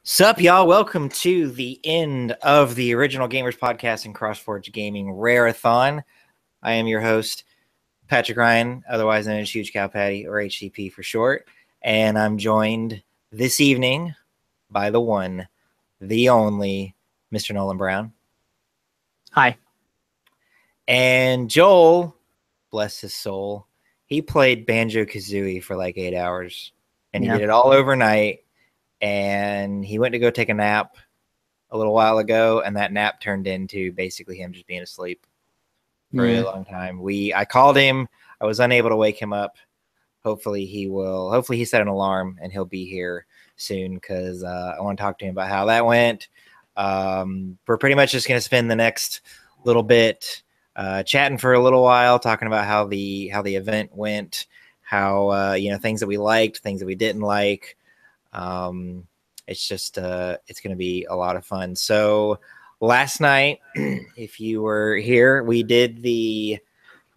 Sup, y'all? Welcome to the end of the Original Gamers Podcast and CrossForge Gaming Rare-athon. I am your host, Patrick Ryan, otherwise known as Huge Cow Patty, or HCP for short. And I'm joined this evening by the one, the only, Mr. Nolan Brown. Hi. And Joel, bless his soul, he played Banjo-Kazooie for like 8 hours. And he did it all overnight. And he went to go take a nap a little while ago, and that nap turned into basically him just being asleep for a long time. I called him. I was unable to wake him up. Hopefully he set an alarm and he'll be here soon because I want to talk to him about how that went. We're pretty much just going to spend the next little bit chatting for a little while, talking about how the event went, how things that we liked, things that we didn't like. It's just it's going to be a lot of fun. So last night, if you were here, we did the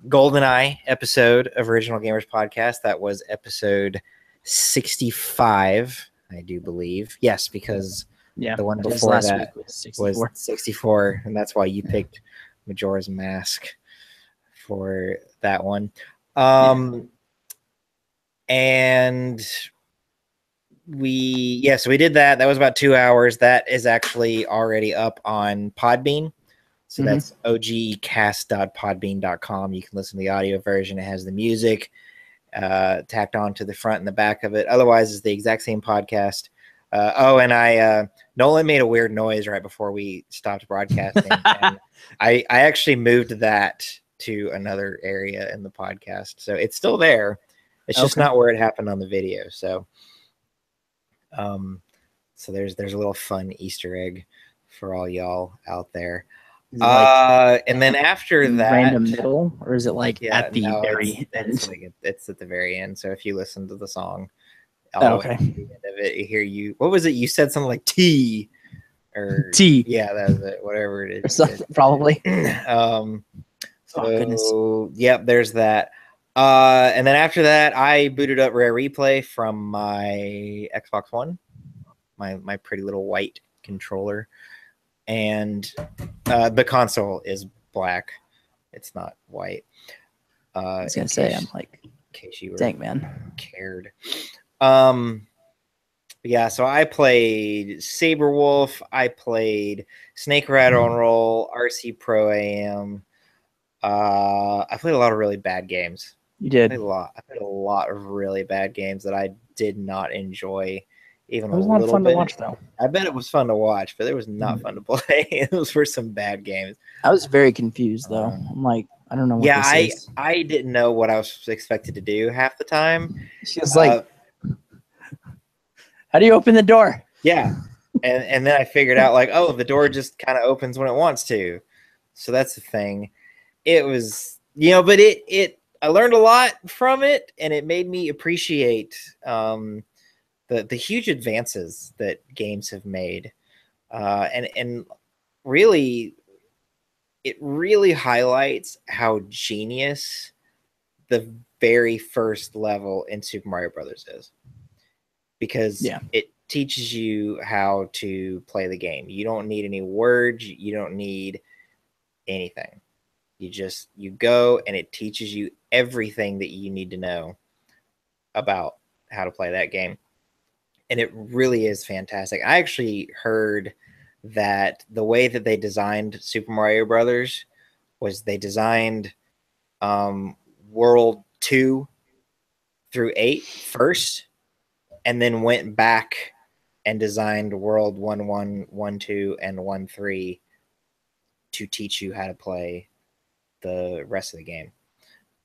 GoldenEye episode of Original Gamers Podcast. That was episode 65, I do believe. Yes, because the one before that was 64, and that's why you picked Majora's Mask for that one. And so we did that. That was about 2 hours. That is actually already up on Podbean. So that's ogcast.podbean.com. You can listen to the audio version. It has the music tacked on to the front and the back of it. Otherwise, it's the exact same podcast. Nolan made a weird noise right before we stopped broadcasting. And I actually moved that to another area in the podcast. So it's still there. It's just not where it happened on the video. So there's a little fun Easter egg for all y'all out there. And then after that, random middle, or is it like at the very end? It's at the very end. So if you listen to the song, all the way to the end of it, you hear what was it? You said something like T or T. Yeah, that was it. Whatever it is, probably. Goodness. Yep, there's that. And then after that, I booted up Rare Replay from my Xbox One, my pretty little white controller, and the console is black. It's not white. I was gonna say, I'm like, in case you were dang man cared. Yeah, so I played Saberwolf. I played Snake Rattle and Roll, RC Pro AM. I played a lot of really bad games. You did. I played a lot of really bad games that I did not enjoy even a little bit. It was fun to watch, though. I bet it was fun to watch, but it was not fun to play. Those were some bad games. I was very confused, though. I'm like, I don't know what this is. I didn't know what I was expected to do half the time. She was like, how do you open the door? Yeah. And then I figured out, like, oh, the door just kind of opens when it wants to. So that's the thing. It was, but I learned a lot from it, and it made me appreciate the huge advances that games have made, and really, it really highlights how genius the very first level in Super Mario Brothers is, because it teaches you how to play the game. You don't need any words. You don't need anything. You go, and it teaches you everything that you need to know about how to play that game. And it really is fantastic. I actually heard that the way that they designed Super Mario Brothers was they designed World 2 through 8 first, and then went back and designed World 1, 2, and 1, 3 to teach you how to play the rest of the game.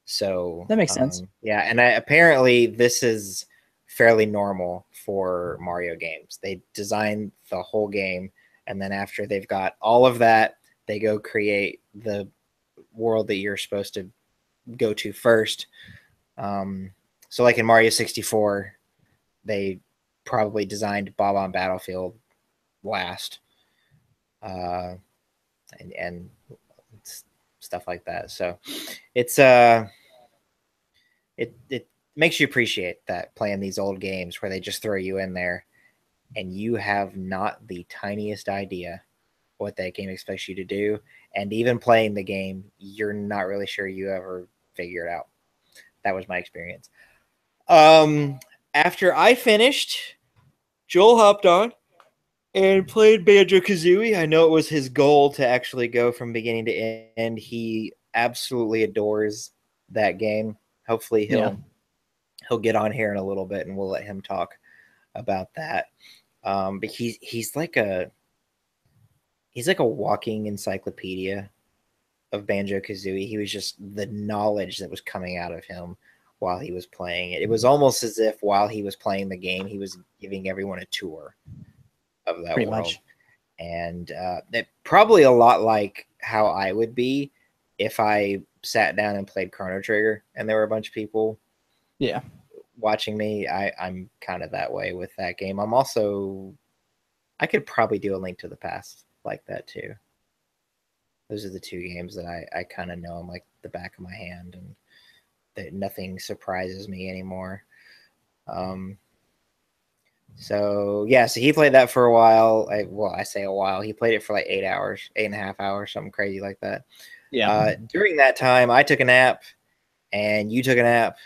So that makes sense. Yeah, and apparently this is fairly normal for Mario games. They design the whole game, and then after they've got all of that, they go create the world that you're supposed to go to first. So like in Mario 64, they probably designed Bob-omb Battlefield last, and stuff like that. So it's it makes you appreciate that, playing these old games where they just throw you in there and you have not the tiniest idea what that game expects you to do. And even playing the game, you're not really sure you ever figure it out. That was my experience. After I finished, Joel hopped on and played Banjo-Kazooie. I know it was his goal to actually go from beginning to end. He absolutely adores that game. Hopefully he'll get on here in a little bit and we'll let him talk about that. But he's like a walking encyclopedia of Banjo-Kazooie. He was just the knowledge that was coming out of him while he was playing it. It was almost as if while he was playing the game, he was giving everyone a tour of that Pretty world. much. And that probably a lot like how I would be if I sat down and played Chrono Trigger and there were a bunch of people watching me. I'm kind of that way with that game. I could probably do a Link to the Past like that too. Those are the two games that I kind of know them like the back of my hand, and that nothing surprises me anymore. So he played that for a while. I say a while. He played it for like 8 hours, 8.5 hours, something crazy like that. Yeah. During that time, I took a nap, and you took a nap,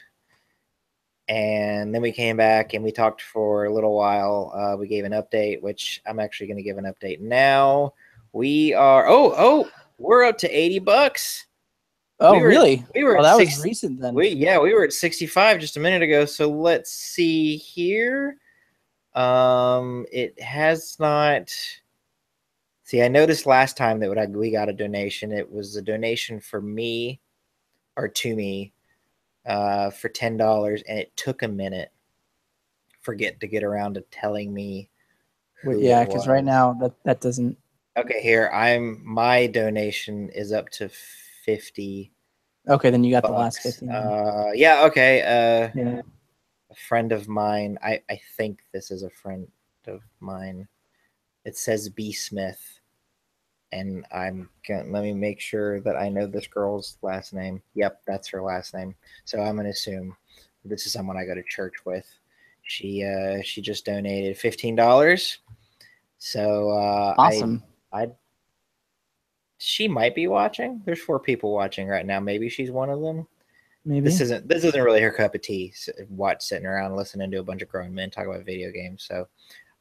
and then we came back and we talked for a little while. We gave an update, which I'm actually going to give an update now. We are we're up to $80. Oh, really? We were that at was recent then. We were at 65 just a minute ago. So let's see here. It has not. See, I noticed last time that we got a donation. It was a donation for me, or to me, for $10, and it took a minute to get around to telling me who. Yeah, because right now that doesn't. Okay, here my donation is up to 50. Okay, then you got bucks. The last 50. Yeah. Okay. Yeah. A friend of mine. I think this is a friend of mine. It says B Smith, and let me make sure that I know this girl's last name. Yep, that's her last name. So I'm gonna assume this is someone I go to church with. She just donated $15. So awesome. She might be watching. There's 4 people watching right now. Maybe she's one of them. Maybe this isn't really her cup of tea. Sitting around listening to a bunch of grown men talk about video games. So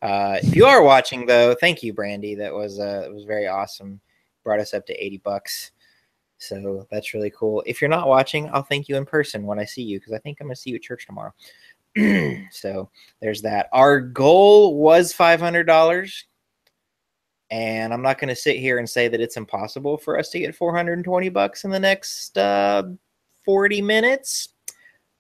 if you are watching, though, thank you, Brandy. That was very awesome. Brought us up to $80. So that's really cool. If you're not watching, I'll thank you in person when I see you, because I think I'm gonna see you at church tomorrow. So there's that. Our goal was $500. And I'm not going to sit here and say that it's impossible for us to get $420 in the next 40 minutes,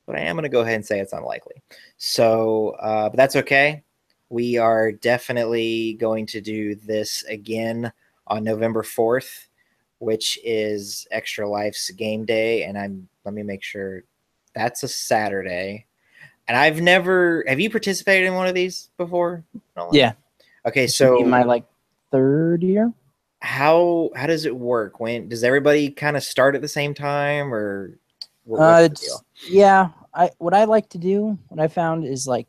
but I am going to go ahead and say it's unlikely. So, but that's okay. We are definitely going to do this again on November 4th, which is Extra Life's game day. And let me make sure that's a Saturday. And have you participated in one of these before, Nolan? Yeah. Okay. So my 3rd year. How does it work? When does everybody kind of start at the same time, or what's the deal? Yeah, what I like to do, what I found is I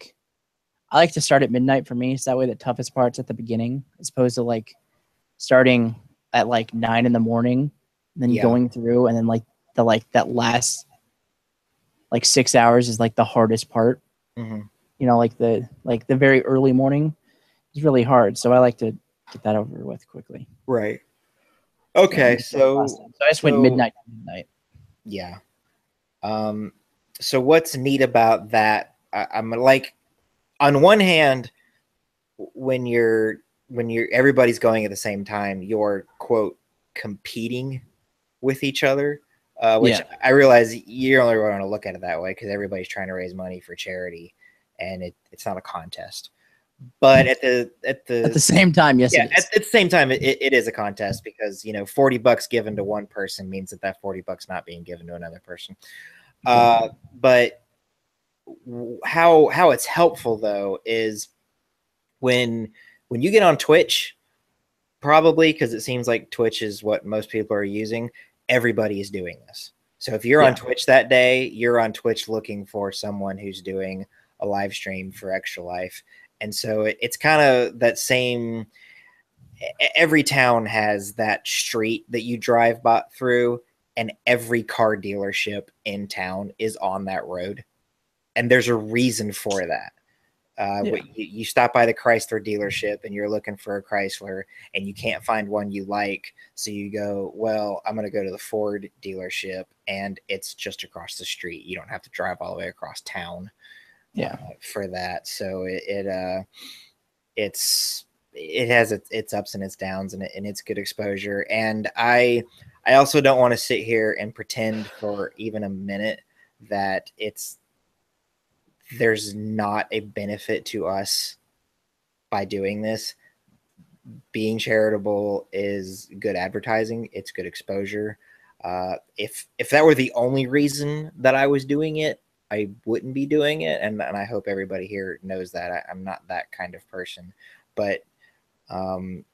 like to start at midnight for me, so that way the toughest part's at the beginning, as opposed to starting at 9 in the morning, and then going through, and then that last 6 hours is the hardest part. Mm-hmm. You know, the very early morning is really hard, so I like to get that over with quickly. Right. Okay. So I just went midnight to midnight. Yeah. So what's neat about that? I'm on one hand, when everybody's going at the same time, you're quote competing with each other, which I realize you only want to look at it that way because everybody's trying to raise money for charity, and it's not a contest. But at the same time, yes, it is. At the same time, it is a contest, because $40 given to one person means that $40 not being given to another person. But how it's helpful though is when you get on Twitch, probably because it seems like Twitch is what most people are using. Everybody is doing this. So if you're on Twitch that day, you're on Twitch looking for someone who's doing a live stream for Extra Life. And so it's kind of that same, every town has that street that you drive by through, and every car dealership in town is on that road. And there's a reason for that. You stop by the Chrysler dealership and you're looking for a Chrysler and you can't find one you like. So you go, well, I'm going to go to the Ford dealership, and it's just across the street. You don't have to drive all the way across town for that. So it has its ups and its downs, and it's good exposure. And I also don't want to sit here and pretend for even a minute that there's not a benefit to us by doing this. Being charitable is good advertising. It's good exposure. If that were the only reason that I was doing it, I wouldn't be doing it. And I hope everybody here knows that I'm not that kind of person, but I'm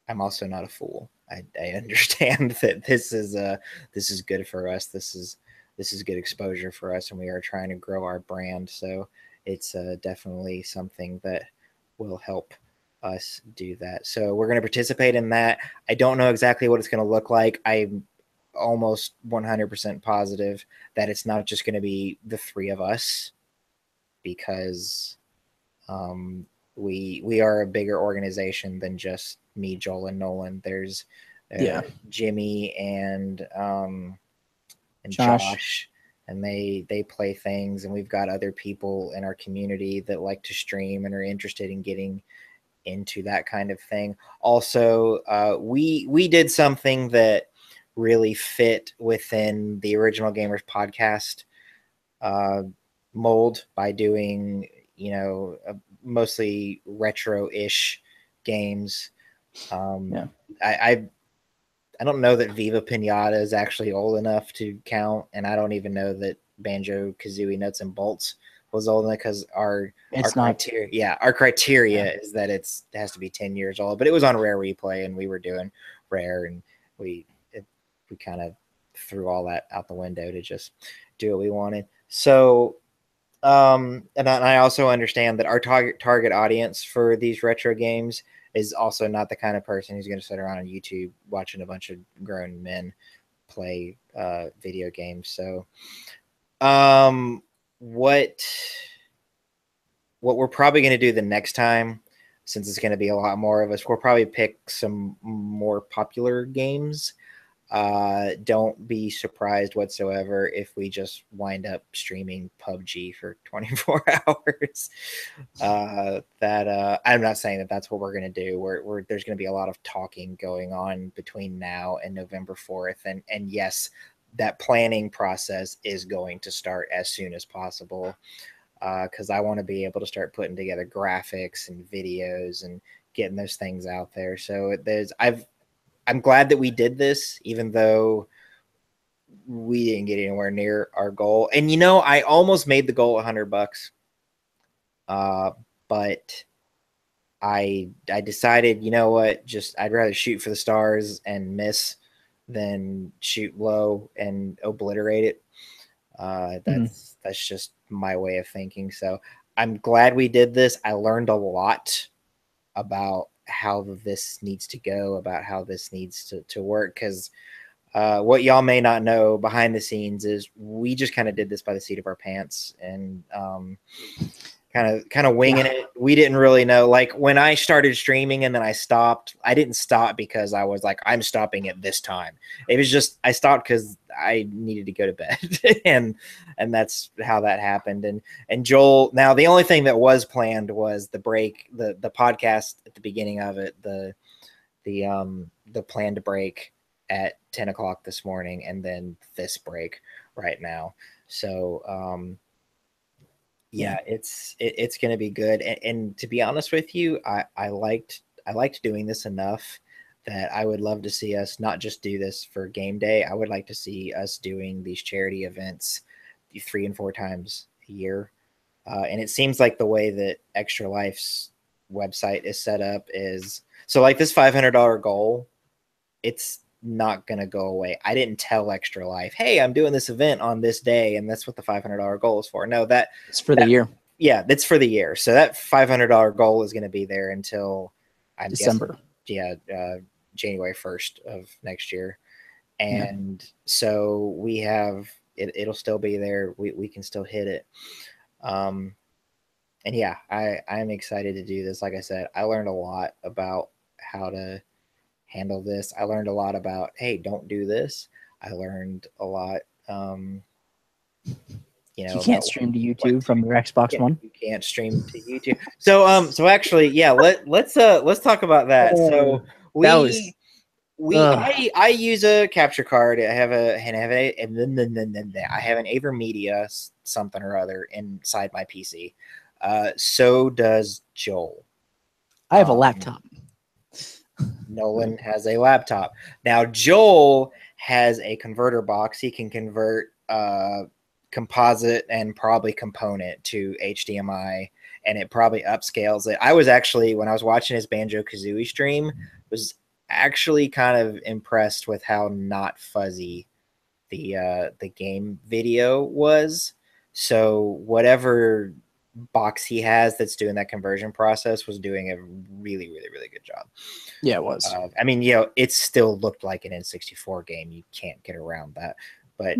also not a fool. I understand that this is good for us. This is good exposure for us, and we are trying to grow our brand. So it's definitely something that will help us do that. So we're going to participate in that. I don't know exactly what it's going to look like. I'm almost 100% positive that it's not just going to be the three of us, because we are a bigger organization than just me, Joel, and Nolan. There's Jimmy and Josh, and they play things, and we've got other people in our community that like to stream and are interested in getting into that kind of thing. Also, we did something that really fit within the Original Gamers podcast mold by doing, mostly retro-ish games. I don't know that Viva Pinata is actually old enough to count, and I don't even know that Banjo-Kazooie Nuts and Bolts was old enough, because our criteria is that it has to be 10 years old. But it was on Rare Replay, and we were doing Rare, and we kind of threw all that out the window to just do what we wanted. So and I also understand that our target audience for these retro games is also not the kind of person who's going to sit around on YouTube watching a bunch of grown men play video games. So what we're probably going to do the next time, since it's going to be a lot more of us, we'll probably pick some more popular games. Don't be surprised whatsoever if we just wind up streaming PUBG for 24 hours. I'm not saying that that's what we're going to do. There's going to be a lot of talking going on between now and November 4th. And yes, that planning process is going to start as soon as possible, because I want to be able to start putting together graphics and videos and getting those things out there. So I'm glad that we did this, even though we didn't get anywhere near our goal. And I almost made the goal $100, but I decided, you know what, I'd rather shoot for the stars and miss than shoot low and obliterate it. That's just my way of thinking. So I'm glad we did this. I learned a lot about how this needs to go, about how this needs to work, because what y'all may not know behind the scenes is we just kind of did this by the seat of our pants, and kind of winging it. We didn't really know. Like, when I started streaming and then I stopped, I didn't stop because I was like, I'm stopping at this time. It was just, I stopped because I needed to go to bed. and that's how that happened. And Joel, now the only thing that was planned was the break, the podcast at the beginning of it, the planned break at 10 o'clock this morning, and then this break right now. So, yeah, it's going to be good. And to be honest with you, I liked doing this enough that I would love to see us not just do this for game day. I would like to see us doing these charity events 3 and 4 times a year. And it seems like the way that Extra Life's website is set up is, so like this $500 goal, it's not going to go away. I didn't tell Extra Life, hey, I'm doing this event on this day, and that's what the $500 goal is for. No, it's for the year. yeah, that's for the year. So that $500 goal is going to be there until I'm December. Guessing, January 1st of next year. And so we have it'll still be there. We can still hit it. And yeah, I'm excited to do this. Like I said, I learned a lot about how to handle this. I learned a lot about, hey, don't do this. I learned a lot you can't stream to YouTube from your Xbox One. You can't stream to YouTube. So actually, yeah, let's talk about that. So I use a capture card. I have an AverMedia something or other inside my PC. So does Joel. I have a laptop. Nolan has a laptop. Now Joel has a converter box. He can convert composite and probably component to HDMI, and it probably upscales it. I was actually, when I was watching his Banjo-Kazooie stream, was actually kind of impressed with how not fuzzy the game video was. So whatever box he has that's doing that conversion process was doing a really, really, really good job. Yeah, it was. I mean, you know, it still looked like an N64 game. You can't get around that. But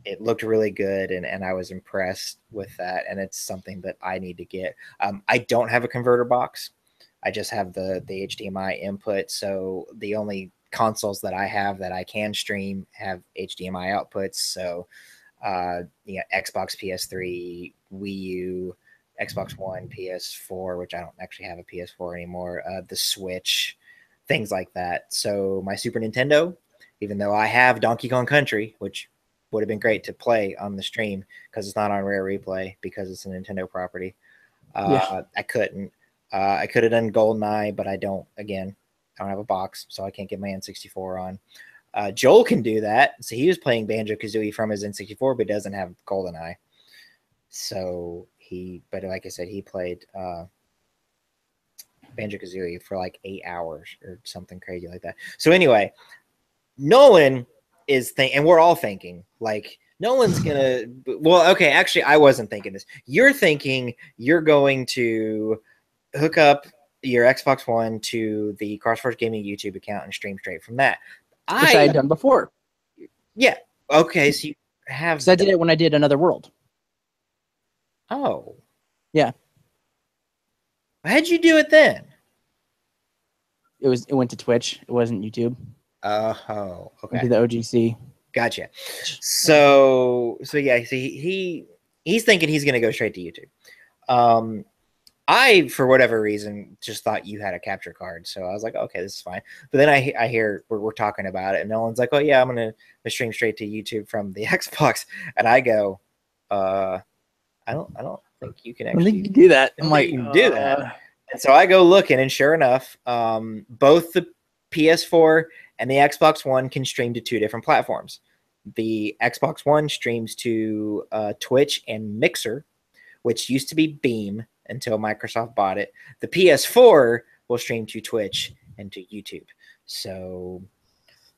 it looked really good, and I was impressed with that, and it's something that I need to get. I don't have a converter box. I just have the HDMI input, so the only consoles that I have that I can stream have HDMI outputs. So, Xbox, PS3, Wii U, Xbox One, PS4, which I don't actually have a PS4 anymore, the Switch, things like that. So my Super Nintendo, even though I have Donkey Kong Country, which would have been great to play on the stream because it's not on Rare Replay because it's a Nintendo property. I couldn't. I could have done GoldenEye, but I don't. Again, I don't have a box, so I can't get my N64 on. Joel can do that. So he was playing Banjo-Kazooie from his N64, but doesn't have GoldenEye. So but like I said, he played Banjo-Kazooie for like 8 hours or something crazy like that. So anyway, Nolan is and we're all thinking like Nolan's gonna. Well, okay, actually, I wasn't thinking this. You're thinking you're going to hook up your Xbox One to the CrossForge Gaming YouTube account and stream straight from that. Which I had done before. Yeah. Okay. So you have. Because I did it when I did Another World. Oh. Yeah. How'd you do it then? It went to Twitch. It wasn't YouTube. Oh. Okay. Went to the OGC. Gotcha. So yeah. So he's thinking he's gonna go straight to YouTube. I, for whatever reason, just thought you had a capture card. So I was like, okay, this is fine. But then I hear we're talking about it, and no one's like, oh, yeah, I'm going to stream straight to YouTube from the Xbox. And I go, I don't think you can actually do that. I'm like, you can do that. And so I go looking, and sure enough, both the PS4 and the Xbox One can stream to 2 different platforms. The Xbox One streams to Twitch and Mixer, which used to be Beam until Microsoft bought it. The PS4 will stream to Twitch and to YouTube. So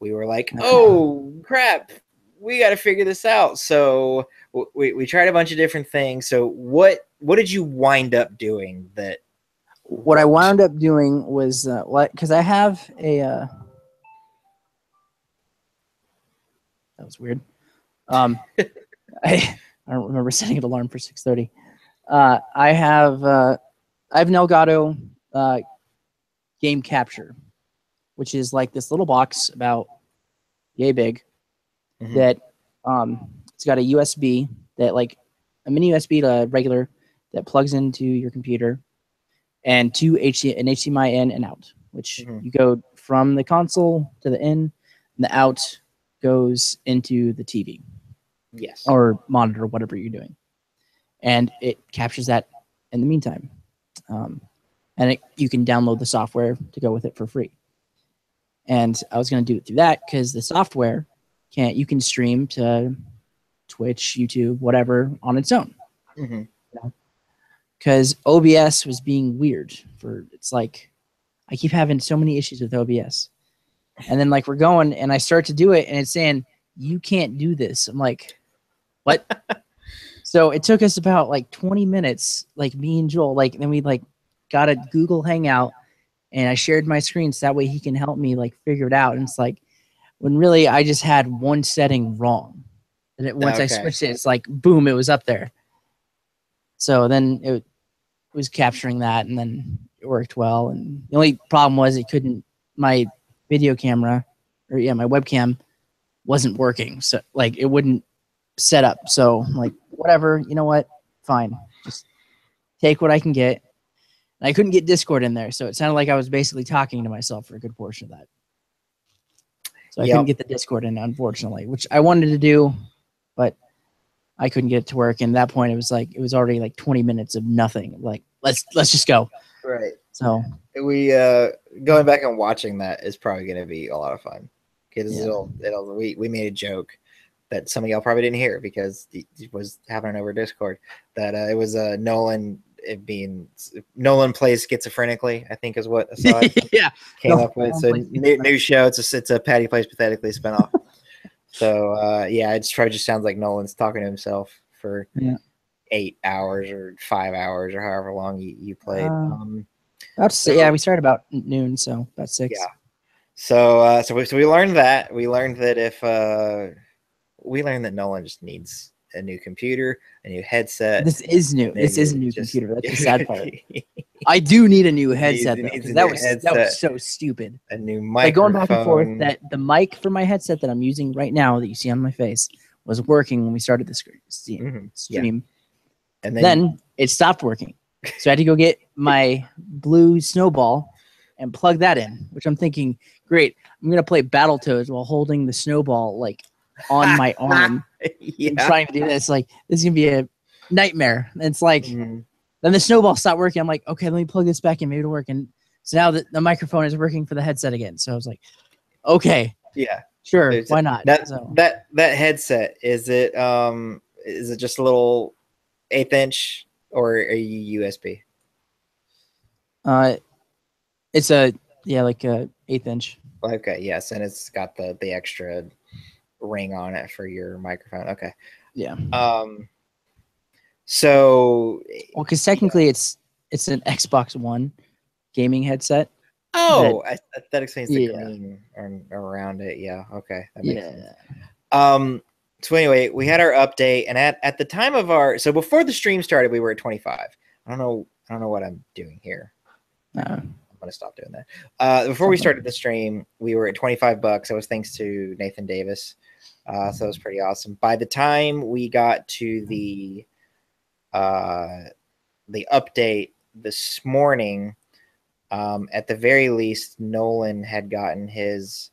we were like, oh, crap. We got to figure this out. So we tried a bunch of different things. So what did you wind up doing that? What I wound up doing was, because I have a... that was weird. I don't remember setting an alarm for 6:30. I have an Elgato game capture, which is like this little box about yay big that it's got a USB that like a mini USB to regular that plugs into your computer and an HDMI in and out, which you go from the console to the in and the out goes into the TV. Yes. Or monitor, whatever you're doing. And it captures that in the meantime. And you can download the software to go with it for free. And I was going to do it through that because the software you can stream to Twitch, YouTube, whatever on its own. Because OBS was being weird. It's like I keep having so many issues with OBS. And then like we're going and I start to do it and it's saying, you can't do this. I'm like, what? So it took us about like 20 minutes, like me and Joel, like then we like got a Google Hangout and I shared my screen so that way he can help me like figure it out. And it's like when really I just had one setting wrong. And once I Okay. switched it, it's like boom, it was up there. So then it was capturing that and then it worked well. And the only problem was it couldn't my video camera or my webcam wasn't working. So like it wouldn't set up. So I'm like, whatever, you know what? Fine. Just take what I can get. And I couldn't get Discord in there. So it sounded like I was basically talking to myself for a good portion of that. So I couldn't get the Discord in, unfortunately, which I wanted to do, but I couldn't get it to work. And at that point, it was already like 20 minutes of nothing. Like, let's just go. Right. So we going back and watching that is probably going to be a lot of fun because we made a joke that some of y'all probably didn't hear because it was happening over Discord that it was Nolan plays schizophrenically, I think is what Asad came up with. So new show. It's a Patty Plays Pathetically spinoff. So it just sounds like Nolan's talking to himself for 8 hours or 5 hours or however long you played. We started about noon, so about 6. Yeah. So we learned that. We learned that Nolan just needs a new computer, a new headset. This is new. This is a new computer. That's the sad part. I do need a new headset though, because that was so stupid. A new microphone. Like going back and forth, that the mic for my headset that I'm using right now that you see on my face was working when we started the stream. Yeah. And then it stopped working. So I had to go get my blue snowball and plug that in, which I'm thinking, great, I'm going to play Battletoads while holding the snowball like on my arm. And trying to do this. Like, this is going to be a nightmare. And it's like, then the snowball stopped working. I'm like, okay, let me plug this back in. Maybe it'll work. And so now the microphone is working for the headset again. So I was like, okay. Yeah. Sure. Why not? That headset, is it just a little 1/8 inch or are you USB? It's like a 1/8 inch. Okay, yes, and it's got the extra ring on it for your microphone. Okay. Yeah. So because technically it's an Xbox One gaming headset. Oh, that explains the green around it. Yeah. Okay. That makes sense. So anyway, we had our update, and at the time of so before the stream started, we were at 25. I don't know what I'm doing here. I'm gonna stop doing that. Before we started the stream, we were at $25. That was thanks to Nathan Davis. So that was pretty awesome. By the time we got to the update this morning, at the very least, Nolan had gotten his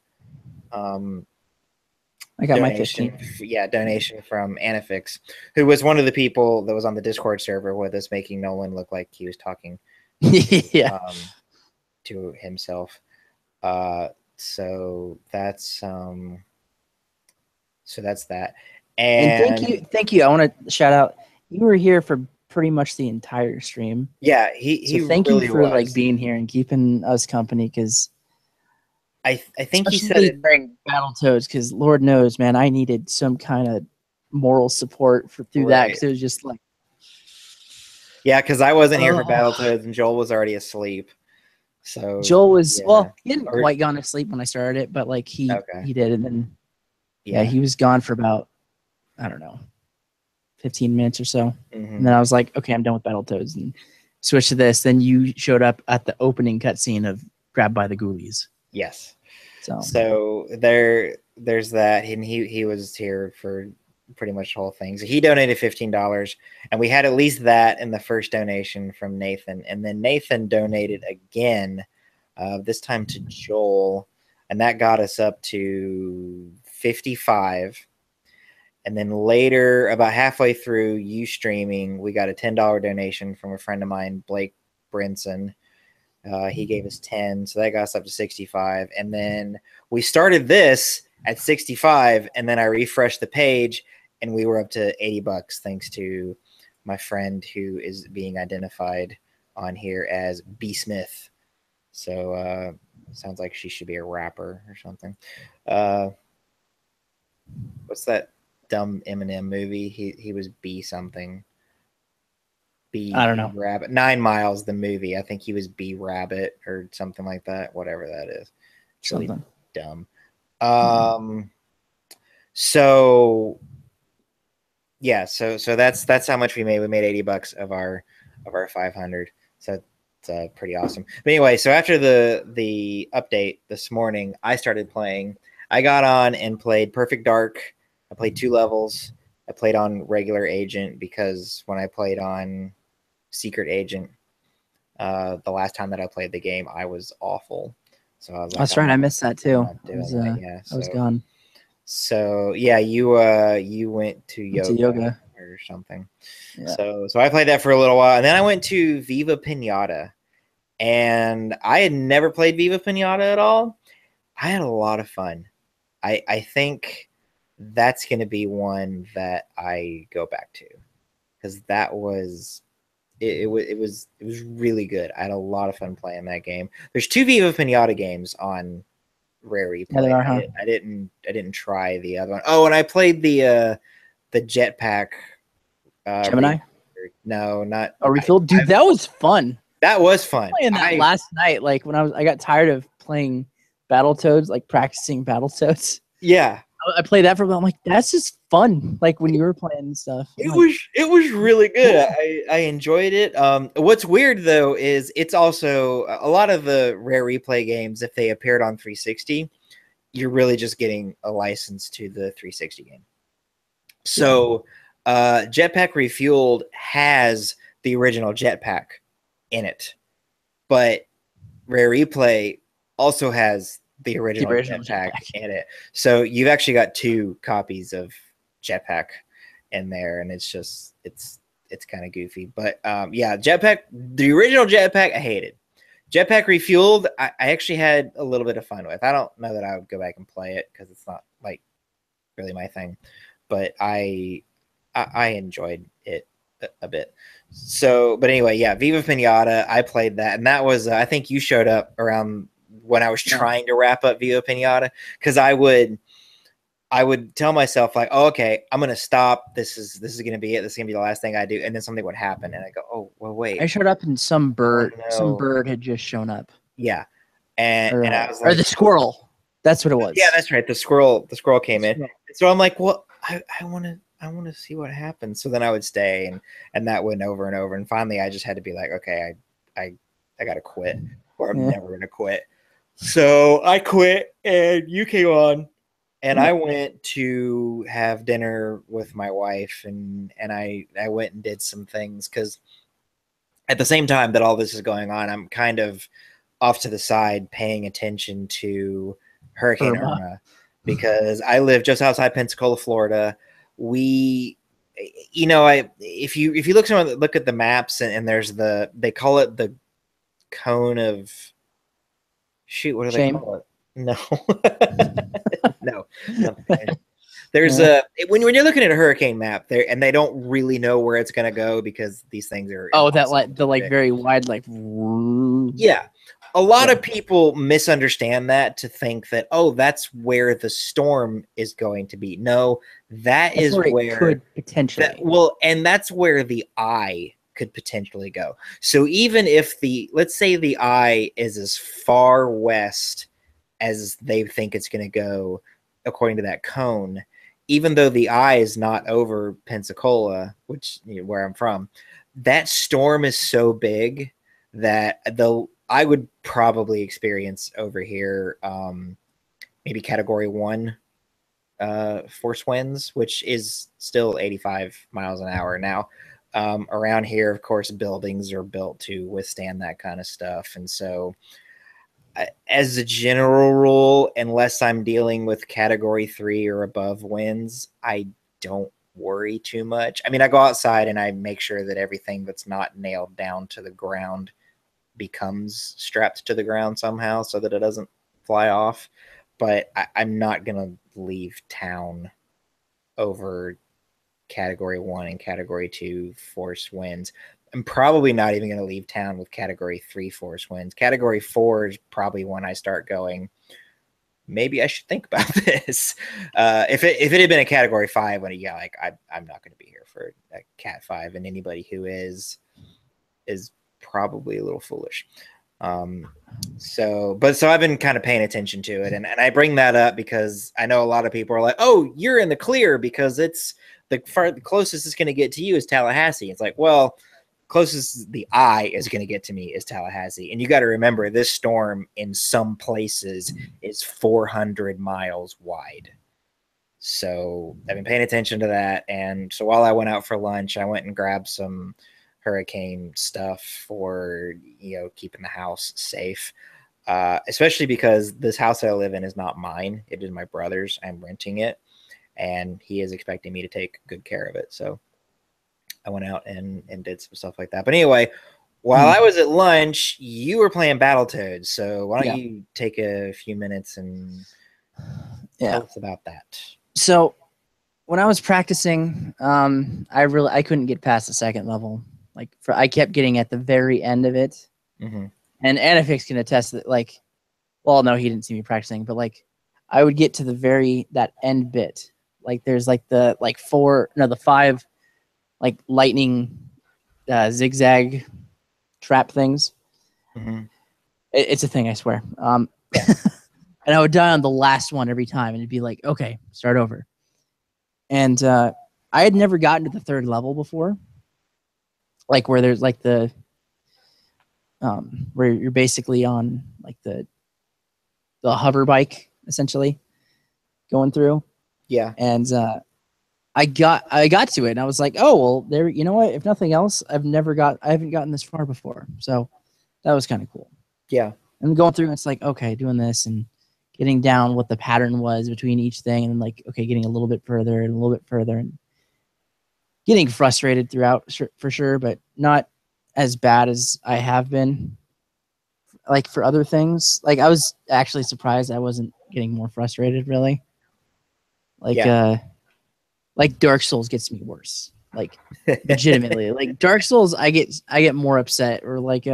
I got donation, my 15. Donation from Anifix, who was one of the people that was on the Discord server with us, making Nolan look like he was talking to himself. So that's that. And thank you. I want to shout out. You were here for pretty much the entire stream. Yeah, he thank really you for was. like being here and keeping us company, because I think he said it during Battletoads, because Lord knows, man, I needed some kind of moral support through that, because it was just like, because I wasn't here for Battletoads and Joel was already asleep. So Joel was he hadn't quite gone to sleep when I started it, but like he did, and then he was gone for about, I don't know, 15 minutes or so. And then I was like, okay, I'm done with Battletoads, and switched to this. Then you showed up at the opening cutscene of Grabbed by the Ghoulies. Yes. So there's that, and he was here for pretty much the whole thing. So he donated $15, and we had at least that in the first donation from Nathan, and then Nathan donated again, this time to Joel, and that got us up to 55. And then later, about halfway through you streaming, we got a $10 donation from a friend of mine, Blake Brinson. He gave us 10, so that got us up to 65. And then we started this at 65, and then I refreshed the page, and we were up to $80 thanks to my friend who is being identified on here as B Smith. So sounds like she should be a rapper or something. What's that? dumb Eminem movie? He was B something. I don't know. Rabbit. 9 Miles, the movie. I think he was B Rabbit or something like that. Whatever that is. It's really dumb. So yeah, so that's how much we made. We made $80 of our 500. So it's pretty awesome. But anyway, so after the update this morning, I started playing. I got on and played Perfect Dark. I played 2 levels. I played on regular agent because when I played on secret agent, the last time that I played the game, I was awful. So I was like, that's right. I missed that too. Yeah, I was gone. So yeah, you went to yoga or something. Yeah. So I played that for a little while, and then I went to Viva Pinata, and I had never played Viva Pinata at all. I had a lot of fun. I think that's going to be one that I go back to because that was it was really good. I had a lot of fun playing that game. There's 2 Viva Pinata games on Rare Replay. Yeah, I didn't try the other one. Oh, and I played the Jetpack. Gemini? No, not. Oh, Refill, dude, that was fun. That was fun. Playing that last night, like when I got tired of playing Battletoads, like practicing Battletoads. Yeah, I played that for a while. I'm like, that's just fun. Like when you were playing and stuff. It was really good. I enjoyed it. What's weird though is it's also a lot of the Rare Replay games. If they appeared on 360, you're really just getting a license to the 360 game. So, Jetpack Refueled has the original Jetpack in it, but Rare Replay also has the original Jetpack in it. So you've actually got 2 copies of Jetpack in there, and it's just it's kind of goofy. But yeah, Jetpack, the original Jetpack, I hated. Jetpack Refueled, I actually had a little bit of fun with. I don't know that I would go back and play it because it's not like really my thing, but I enjoyed it a bit. So, but anyway, yeah, Viva Pinata, I played that, and that was I think you showed up around when I was trying to wrap up Viva Pinata, because I would tell myself like, oh, okay, I'm gonna stop. This is gonna be it. This is gonna be the last thing I do, and then something would happen, and I go, oh, well, wait. I showed up, and some bird had just shown up. Yeah, and I was like, or the squirrel. That's what it was. Yeah, that's right. The squirrel came in. And so I'm like, well, I want to see what happens. So then I would stay, and that went over and over, and finally I just had to be like, okay, I gotta quit, or I'm never gonna quit. So I quit, and you came on, and I went to have dinner with my wife, and I went and did some things because at the same time that all this is going on, I'm kind of off to the side paying attention to Hurricane Irma because I live just outside Pensacola, Florida. We, if you look at the maps and there's they call it the cone of what do they call it? No, no. There's when you're looking at a hurricane map there, and they don't really know where it's going to go because these things are very wide yeah. A lot of people misunderstand that to think that, oh, that's where the storm is going to be. No, that's where it could potentially. And that's where the eye could potentially go. So even if let's say the eye is as far west as they think it's going to go, according to that cone, even though the eye is not over Pensacola, which where I'm from, that storm is so big that I would probably experience over here maybe Category 1 force winds, which is still 85 miles an hour. Now, around here, of course, buildings are built to withstand that kind of stuff. And so as a general rule, unless I'm dealing with Category 3 or above winds, I don't worry too much. I mean, I go outside and I make sure that everything that's not nailed down to the ground becomes strapped to the ground somehow so that it doesn't fly off. But I'm not going to leave town over Category 1 and Category 2 force winds. I'm probably not even going to leave town with Category 3 force winds. Category 4 is probably when I start going, maybe I should think about this. If it had been a category 5, when yeah, like I'm not going to be here for a cat 5, and anybody who is probably a little foolish. So I've been kind of paying attention to it, and I bring that up because I know a lot of people are like, oh, you're in the clear because it's the closest it's going to get to you is Tallahassee. It's like, well, closest the eye is going to get to me is Tallahassee. And you got to remember, this storm in some places is 400 miles wide. So I've been paying attention to that. And so while I went out for lunch, I went and grabbed some hurricane stuff for, keeping the house safe. Especially because this house that I live in is not mine. It is my brother's. I'm renting it, and he is expecting me to take good care of it. So I went out and did some stuff like that. But anyway, while I was at lunch, you were playing Battletoads. So why don't you take a few minutes and tell us about that? So when I was practicing, I couldn't get past the second level. I kept getting at the very end of it. Mm-hmm. And Anifix can attest that, well, no, he didn't see me practicing, but I would get to that end bit. There's the 5 lightning zigzag trap things. Mm-hmm. It's a thing, I swear. And I would die on the last one every time, and it'd be like, okay, start over. And I had never gotten to the third level before, where there's the where you're basically on the hover bike, essentially going through. Yeah. And I got to it, and I was like, oh, well, there, you know what? If nothing else, I haven't gotten this far before. So that was kind of cool. Yeah. And going through, it's like, okay, doing this and getting down what the pattern was between each thing, and then okay, getting a little bit further and a little bit further, and getting frustrated throughout for sure, but not as bad as I have been for other things. I was actually surprised I wasn't getting more frustrated, really. Dark Souls gets me worse. Legitimately. Dark Souls, I get more upset, or what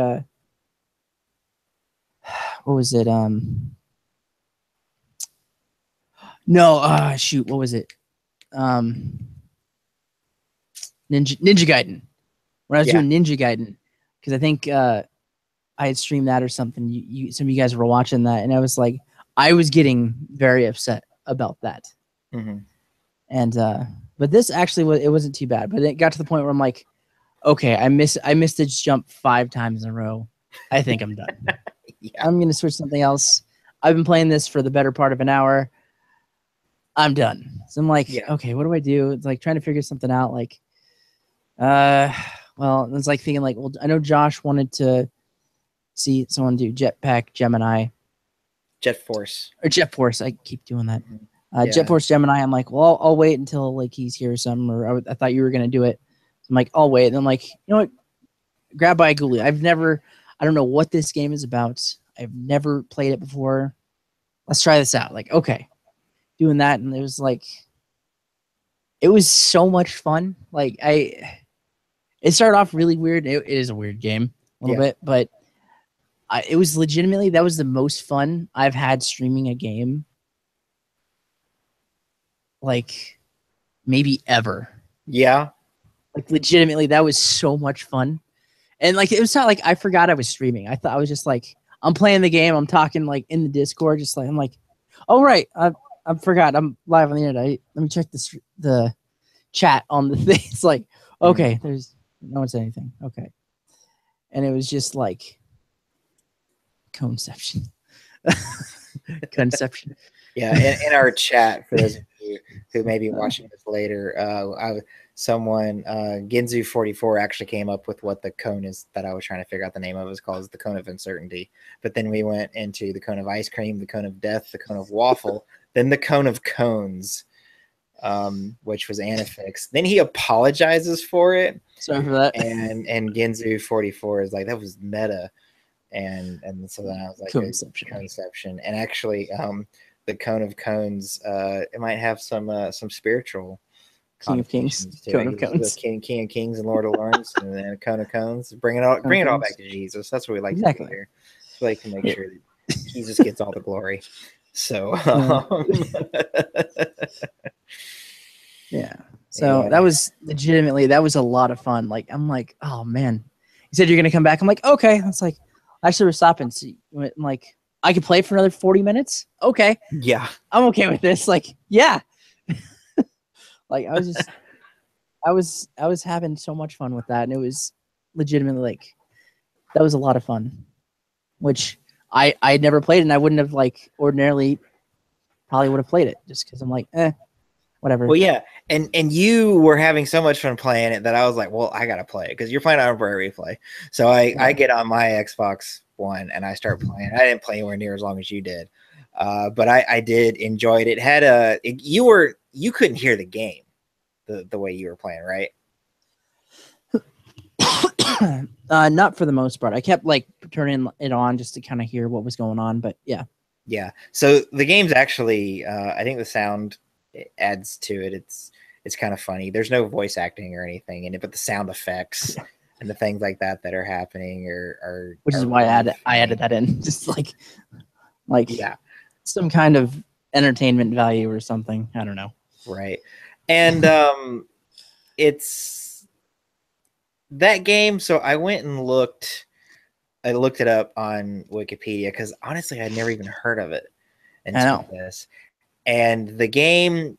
was it? Shoot, what was it? Ninja Gaiden. When I was doing Ninja Gaiden, because I think I had streamed that or something. Some of you guys were watching that, and I was getting very upset about that. Mm-hmm. And but this actually wasn't too bad. But it got to the point where I'm like, okay, I missed this jump 5 times in a row. I think I'm done. I'm gonna switch something else. I've been playing this for the better part of an hour. I'm done. So I'm like, okay, what do I do? It's trying to figure something out. Well, it's thinking well, I know Josh wanted to see someone do Jetpack Gemini. Jet Force. Or Jet Force. I keep doing that. Jet Force Gemini. I'm like, well, I'll wait until he's here or something. Or I thought you were going to do it. So I'm like, I'll wait. And I'm like, you know what? Grab by Ghoulie. I don't know what this game is about. I've never played it before. Let's try this out. Okay. Doing that. And it was so much fun. It started off really weird. It is a weird game a little bit, but it was legitimately, that was the most fun I've had streaming a game, maybe ever. Yeah. Legitimately, that was so much fun. And it was not I forgot I was streaming. I thought I was just I'm playing the game. I'm talking in the Discord, just I'm oh, right. I forgot. I'm live on the internet. Let me check the chat on the thing. It's okay, there's no one said anything. Okay. And it was just conception. Conception. Yeah, in our chat, for those of you who may be watching this later, someone, Ginzu44 actually came up with what the cone is that I was trying to figure out the name of. It was called the Cone of Uncertainty. But then we went into the Cone of Ice Cream, the Cone of Death, the Cone of Waffle, then the Cone of Cones, which was Anifix. Then he apologizes for it. Sorry for that. And Ginzu44 is that was meta. And so then I was Conception. And actually, the Cone of Cones, it might have some spiritual King of Kings, Cone of Cones, King of Kings, and Lord of Lords, and then Cone of Cones. Bring it all back to Jesus. That's what we like to do here. So we can make sure that Jesus gets all the glory. So yeah. So yeah. that was legitimately, that was a lot of fun. Like, I'm like, oh man, you said you're gonna come back. I'm like, okay. It's like, actually, we're stopping. So I'm like, I could play for another 40 minutes. Okay, Yeah. I'm okay with this. Like, yeah. Like, I was having so much fun with that, and it was legitimately like, that was a lot of fun. Which I had never played, and I wouldn't have like ordinarily probably would have played it just because I'm like, whatever. Well, yeah, and you were having so much fun playing it that I was like, well, I gotta play it because you're playing on Rare Replay. So I get on my Xbox One and I start playing. I didn't play anywhere near as long as you did, but I did enjoy it. It had you couldn't hear the game the way you were playing, right? Not for the most part. I kept like turning it on just to kind of hear what was going on, but yeah. Yeah. So the game's actually, I think the sound adds to it. It's kind of funny. There's no voice acting or anything in it, but the sound effects and the things like that that are happening Which is are why really I funny. added that in, just like Yeah. some kind of entertainment value or something. I don't know. Right. And it's that game. So I went and looked. I looked it up on Wikipedia because honestly, I'd never even heard of it I until know. this. And the game,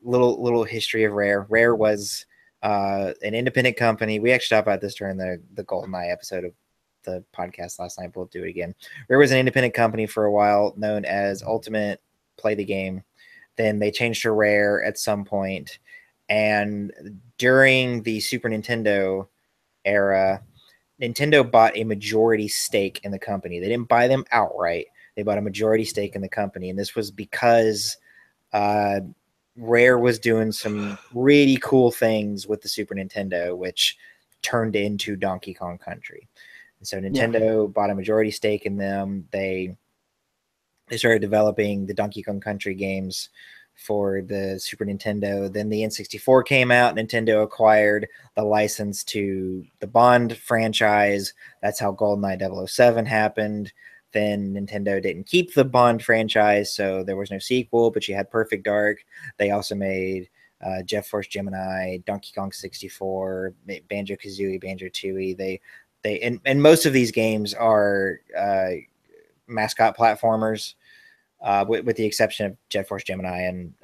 little history of Rare. Rare was an independent company. We actually talked about this during the GoldenEye episode of the podcast last night. We'll do it again. Rare was an independent company for a while, known as Ultimate Play the Game. Then they changed to Rare at some point, and during the Super Nintendo era, Nintendo bought a majority stake in the company. They didn't buy them outright. They bought a majority stake in the company, and this was because uh, Rare was doing some really cool things with the Super Nintendo, which turned into Donkey Kong Country. And so Yeah. Nintendo bought a majority stake in them. They started developing the Donkey Kong Country games for the Super Nintendo. Then the N64 came out. Nintendo acquired the license to the Bond franchise. That's how GoldenEye 007 happened. Then Nintendo didn't keep the Bond franchise, so there was no sequel, but you had Perfect Dark. They also made Jet Force Gemini, Donkey Kong 64, Banjo Kazooie, Banjo Tooie. And most of these games are mascot platformers, with the exception of Jet Force Gemini and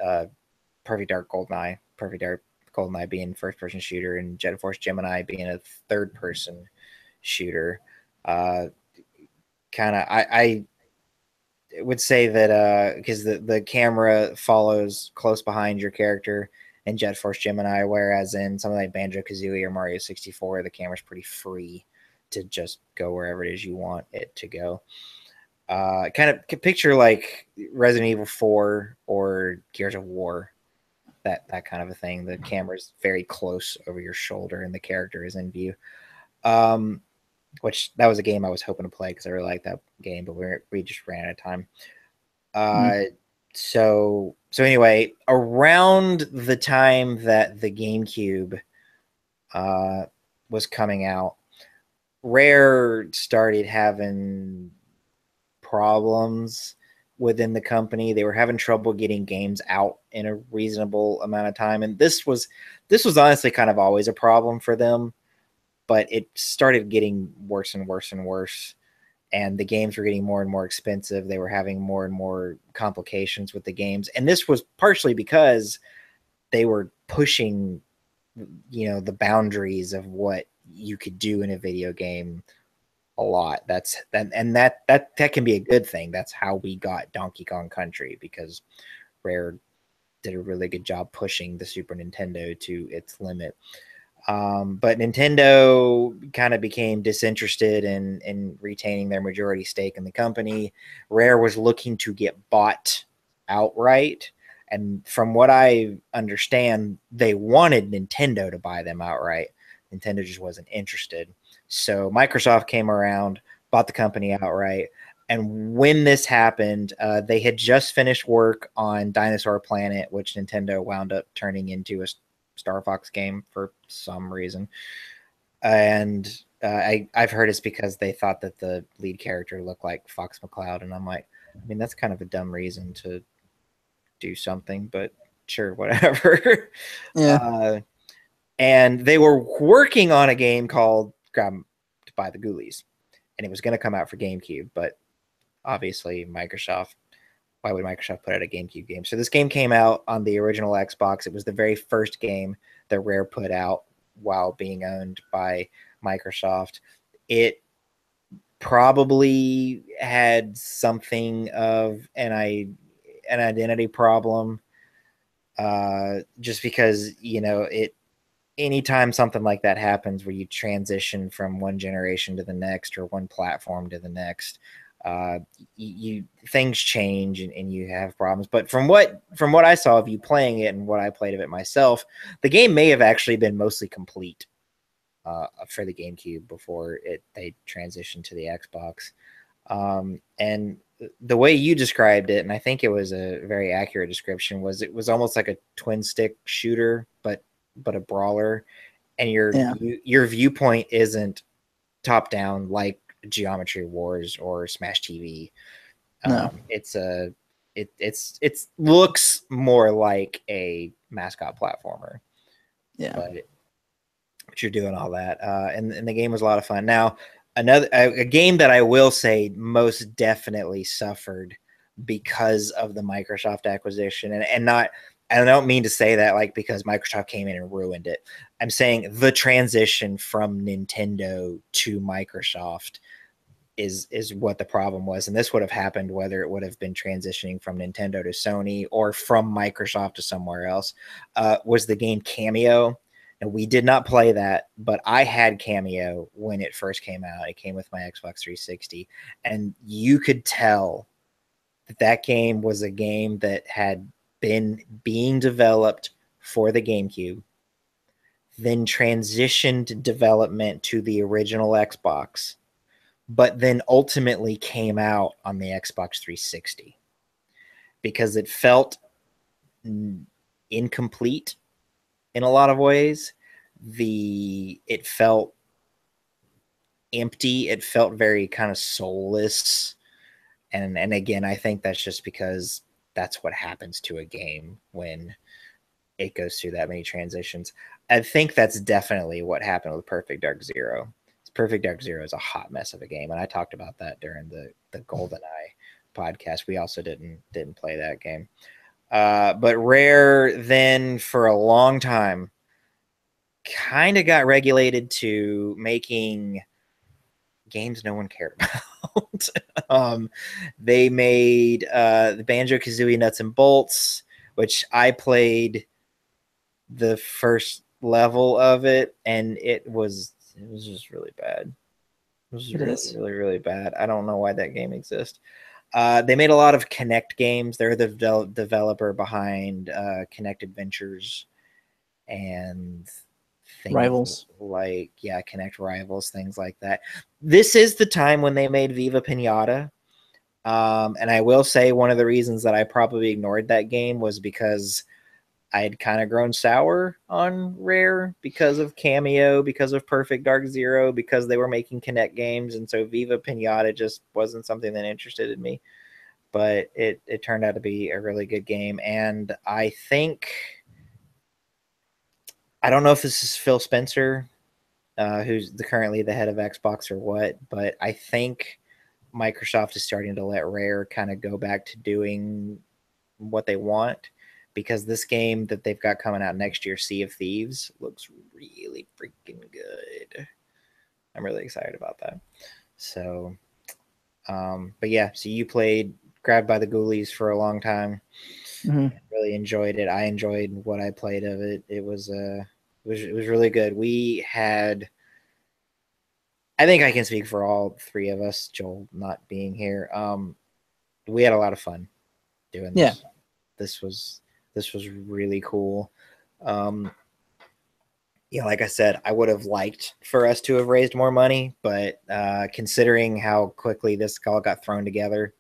Perfect Dark Goldeneye. Perfect Dark Goldeneye being first person shooter and Jet Force Gemini being a third person shooter. Kind of, I would say that because the camera follows close behind your character in Jet Force Gemini, whereas in something like Banjo Kazooie or Mario 64, the camera's pretty free to just go wherever it is you want it to go. Kind of picture like Resident Evil 4 or Gears of War, that kind of a thing. The camera's very close over your shoulder and the character is in view. Um, which that was a game I was hoping to play because I really liked that game, but we just ran out of time. Mm. Uh, so anyway, around the time that the GameCube uh, was coming out, Rare started having problems within the company. They were having trouble getting games out in a reasonable amount of time, and this was honestly kind of always a problem for them, but it started getting worse and worse and worse. And the games were getting more and more expensive. They were having more and more complications with the games, and this was partially because they were pushing, the boundaries of what you could do in a video game a lot. That can be a good thing. That's how we got Donkey Kong Country, because Rare did a really good job pushing the Super Nintendo to its limit. But Nintendo kind of became disinterested in retaining their majority stake in the company. Rare was looking to get bought outright. And from what I understand, they wanted Nintendo to buy them outright. Nintendo just wasn't interested. So Microsoft came around, bought the company outright. And when this happened, they had just finished work on Dinosaur Planet, which Nintendo wound up turning into a Star Fox game for some reason. And I've heard it's because they thought that the lead character looked like Fox McCloud. And I'm like, I mean, that's kind of a dumb reason to do something, but sure, whatever. Yeah. And they were working on a game called Grab by the Ghoulies, and it was going to come out for GameCube, but obviously Microsoft, why would Microsoft put out a GameCube game? So this game came out on the original Xbox. It was the very first game that Rare put out while being owned by Microsoft. It probably had something of an identity problem, just because, you know, it anytime something like that happens where you transition from one generation to the next or one platform to the next, you things change and you have problems. But from what I saw of you playing it and what I played of it myself, the game may have actually been mostly complete for the GameCube before they transitioned to the Xbox. And the way you described it, and I think it was a very accurate description, was it was almost like a twin stick shooter, but a brawler, and your viewpoint isn't top down like Geometry Wars or Smash TV. No. It looks more like a mascot platformer. Yeah. But you're doing all that, and the game was a lot of fun. Now, a game that I will say most definitely suffered because of the Microsoft acquisition, and not. I don't mean to say that like because Microsoft came in and ruined it. I'm saying the transition from Nintendo to Microsoft is what the problem was, and this would have happened whether it would have been transitioning from Nintendo to Sony or from Microsoft to somewhere else. Was the game Cameo? And we did not play that, but I had Cameo when it first came out. It came with my Xbox 360, and you could tell that game was a game that had been being developed for the GameCube, then transitioned development to the original Xbox, but then ultimately came out on the Xbox 360 because it felt incomplete in a lot of ways. It felt empty. It felt very kind of soulless. And again, I think that's just because that's what happens to a game when it goes through that many transitions. I think that's definitely what happened with Perfect Dark Zero. Perfect Dark Zero is a hot mess of a game, and I talked about that during the GoldenEye podcast. We also didn't play that game. But Rare then for a long time kind of got regulated to making games no one cared about. They made the Banjo-Kazooie Nuts and Bolts, which I played the first level of it, and it was just really bad. It was really bad. I don't know why that game exists. They made a lot of Connect games. They're the developer behind Connect Adventures and things Rivals. like Connect Rivals, things like that. This is the time when they made Viva Pinata. And I will say one of the reasons that I probably ignored that game was because I had kind of grown sour on Rare because of Cameo, because of Perfect Dark Zero, because they were making Connect games, and so Viva Pinata just wasn't something that interested in me. But it turned out to be a really good game, and I think I don't know if this is Phil Spencer, who's currently the head of Xbox or what, but I think Microsoft is starting to let Rare kind of go back to doing what they want, because this game that they've got coming out next year, Sea of Thieves, looks really freaking good. I'm really excited about that. So, but yeah, so you played Grabbed by the Ghoulies for a long time. Mm-hmm. Really enjoyed it. I enjoyed what I played of it. It was really good. We had, I think I can speak for all three of us, Joel not being here. We had a lot of fun doing this. Yeah. This was really cool. Like I said, I would have liked for us to have raised more money, but considering how quickly this all got thrown together,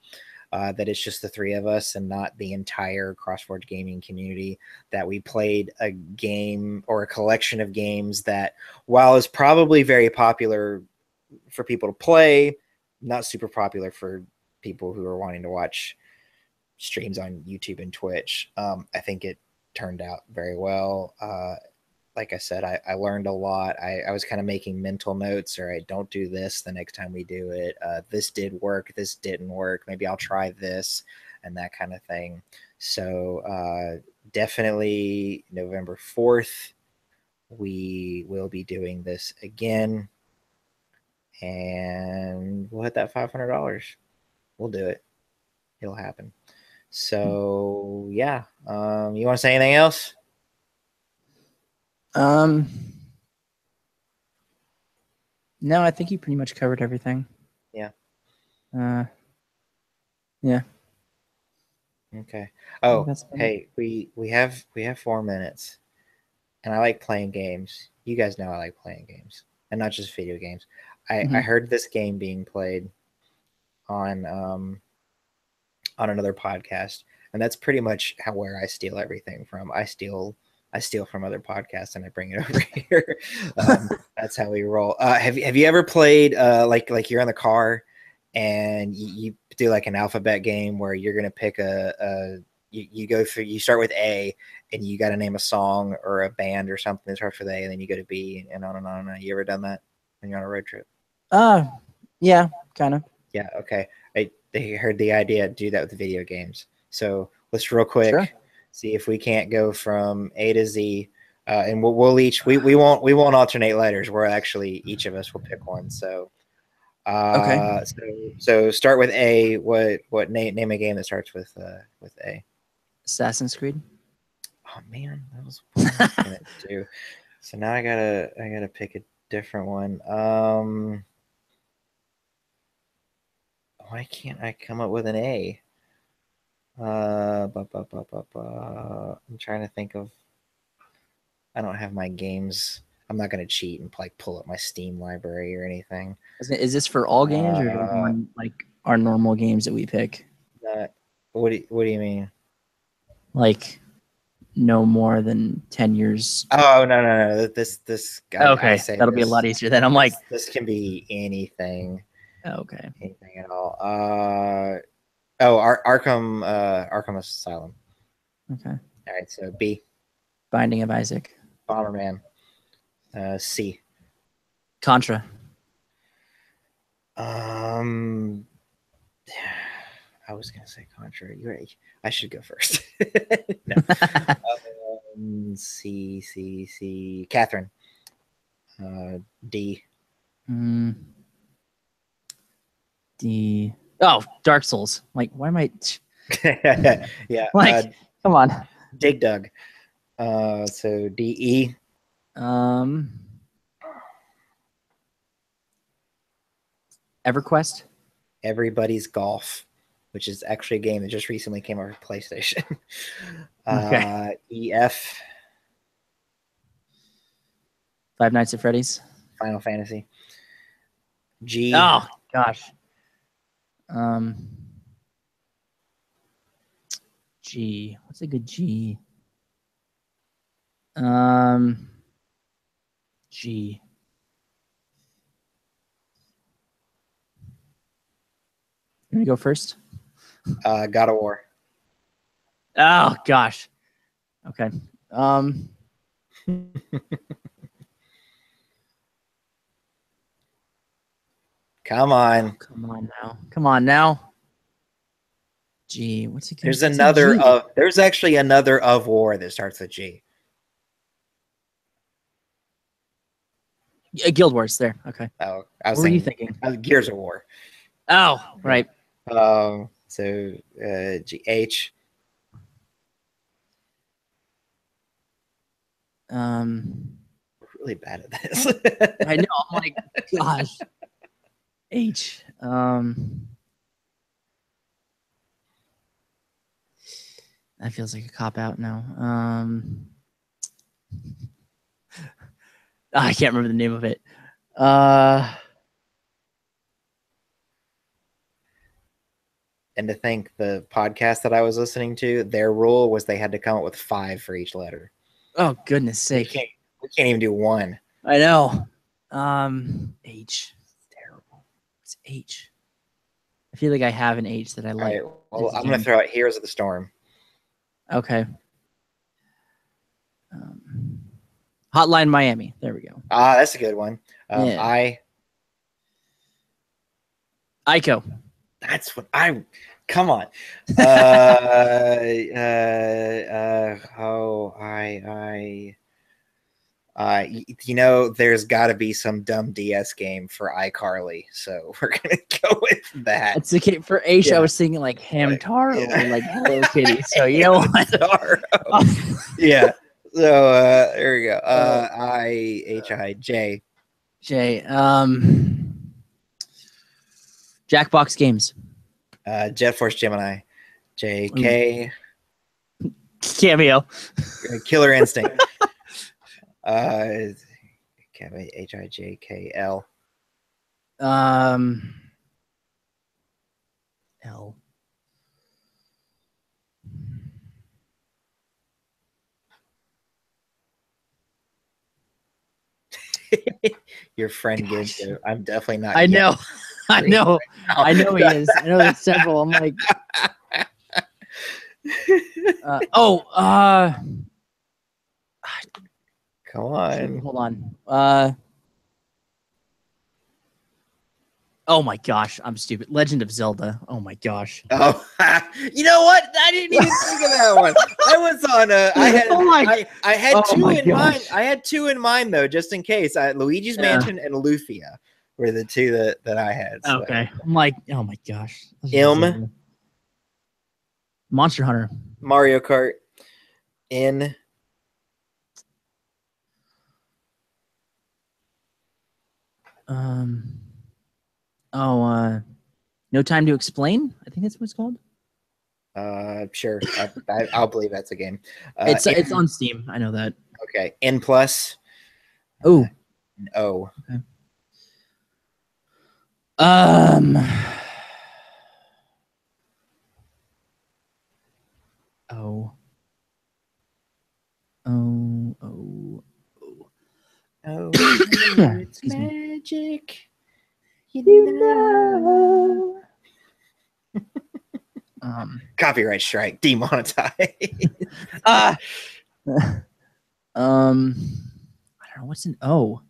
that it's just the three of us and not the entire CrossForge gaming community, that we played a game or a collection of games that, while is probably very popular for people to play, not super popular for people who are wanting to watch streams on YouTube and Twitch. I think it turned out very well. Like I said, I learned a lot. I was kind of making mental notes, all right, don't do this the next time we do it. This did work. This didn't work. Maybe I'll try this and that kind of thing. So definitely November 4th, we will be doing this again. And we'll hit that $500. We'll do it. It'll happen. So yeah. You want to say anything else? No, I think you pretty much covered everything. Yeah. Yeah. Okay. Oh, hey, we have 4 minutes, and I like playing games. You guys know I like playing games, and not just video games. I heard this game being played on another podcast, and that's pretty much where I steal everything from. I steal from other podcasts and I bring it over here. That's how we roll. Have you ever played like you're in the car and you do like an alphabet game where you're gonna pick you go through, you start with A and you got to name a song or a band or something that starts with A, and then you go to B and on and on and on. You ever done that when you're on a road trip? Yeah, kind of. Yeah, okay. They heard the idea to do that with the video games. So let's real quick see if we can't go from A to Z, and we'll each we won't alternate letters. We're actually each of us will pick one. So okay. So start with A. What name a game that starts with A? Assassin's Creed. Oh man, that was what I was gonna do. So now I gotta pick a different one. Why can't I come up with an A? I'm trying to think of. I don't have my games. I'm not gonna cheat and like pull up my Steam library or anything. Is this for all games or like our normal games that we pick? What do you mean? Like no more than 10 years. Oh no. This guy. Okay, that'll be a lot easier. Then I'm like, this can be anything. Okay. Anything at all. Arkham Asylum. Okay. All right. So B. Binding of Isaac. Bomberman. C. Contra. I was gonna say Contra. You're right. I should go first. No. C. Catherine. D. D. Oh, Dark Souls. Like, why am I? Yeah. Like, come on. Dig Dug. So D. E. EverQuest. Everybody's Golf, which is actually a game that just recently came out for PlayStation. Okay. EF. Five Nights at Freddy's. Final Fantasy. G. Oh gosh. G. What's a good G? G. Let me go first. God of War. Oh gosh. Okay. Come on. Come on now. G. What's it? There's there's actually another of War that starts with G. Guild Wars. There. Okay. Oh, I was what were you thinking? Gears of War. Oh, right. So G. H. We're really bad at this. I know. I'm like, gosh. H. That feels like a cop out now. I can't remember the name of it. And to think the podcast that I was listening to, their rule was they had to come up with 5 for each letter. Oh, goodness sake. We can't even do 1. I know. H. It's terrible. It's H. I feel like I have an H that I All like. right. Well, I'm gonna throw out Heroes of the Storm. Okay. Hotline Miami. There we go. Ah, that's a good one. Yeah. Ico. That's what I. Come on. You know, there's got to be some dumb DS game for iCarly, so we're gonna go with that. It's okay for H. I was thinking like Hamtaro or like Hello Kitty. So you know what? Yeah. So there we go. J. Jackbox Games. Jet Force Gemini. JK. Cameo. Killer Instinct. HIJKL. L. Your friend gives you. I'm definitely not. I know. I know. I know he is. I know there's several. I'm like. Come on. Hold on. Oh my gosh, I'm stupid. Legend of Zelda. Oh my gosh. Oh, you know what? I didn't even think of that one. I was on I had two in mind. I had two in mind though, just in case. Luigi's Mansion and Lufia were the two that I had. So. Okay. I'm like, oh my gosh. Monster Hunter. Mario Kart. N. No Time to Explain. I think that's what it's called. Sure. I'll believe that's a game. It's on Steam. I know that. Okay. N+. Oh. O. Okay. Oh, it's magic. You know. Copyright strike. Demonetized. I don't know what's an O.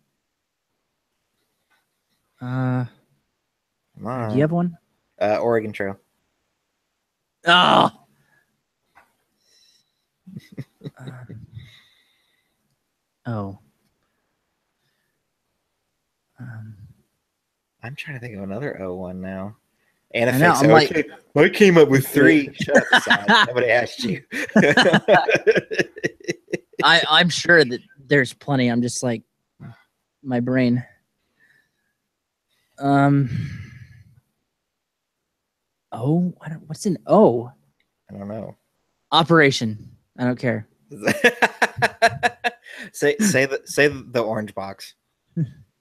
Come on. Do you have one? Oregon Trail. Oh. I'm trying to think of another O one now. And I came up with 3. Shut up, Side. Nobody asked you. I'm sure that there's plenty. I'm just like my brain. What's an O? I don't know. Operation. I don't care. say the orange box.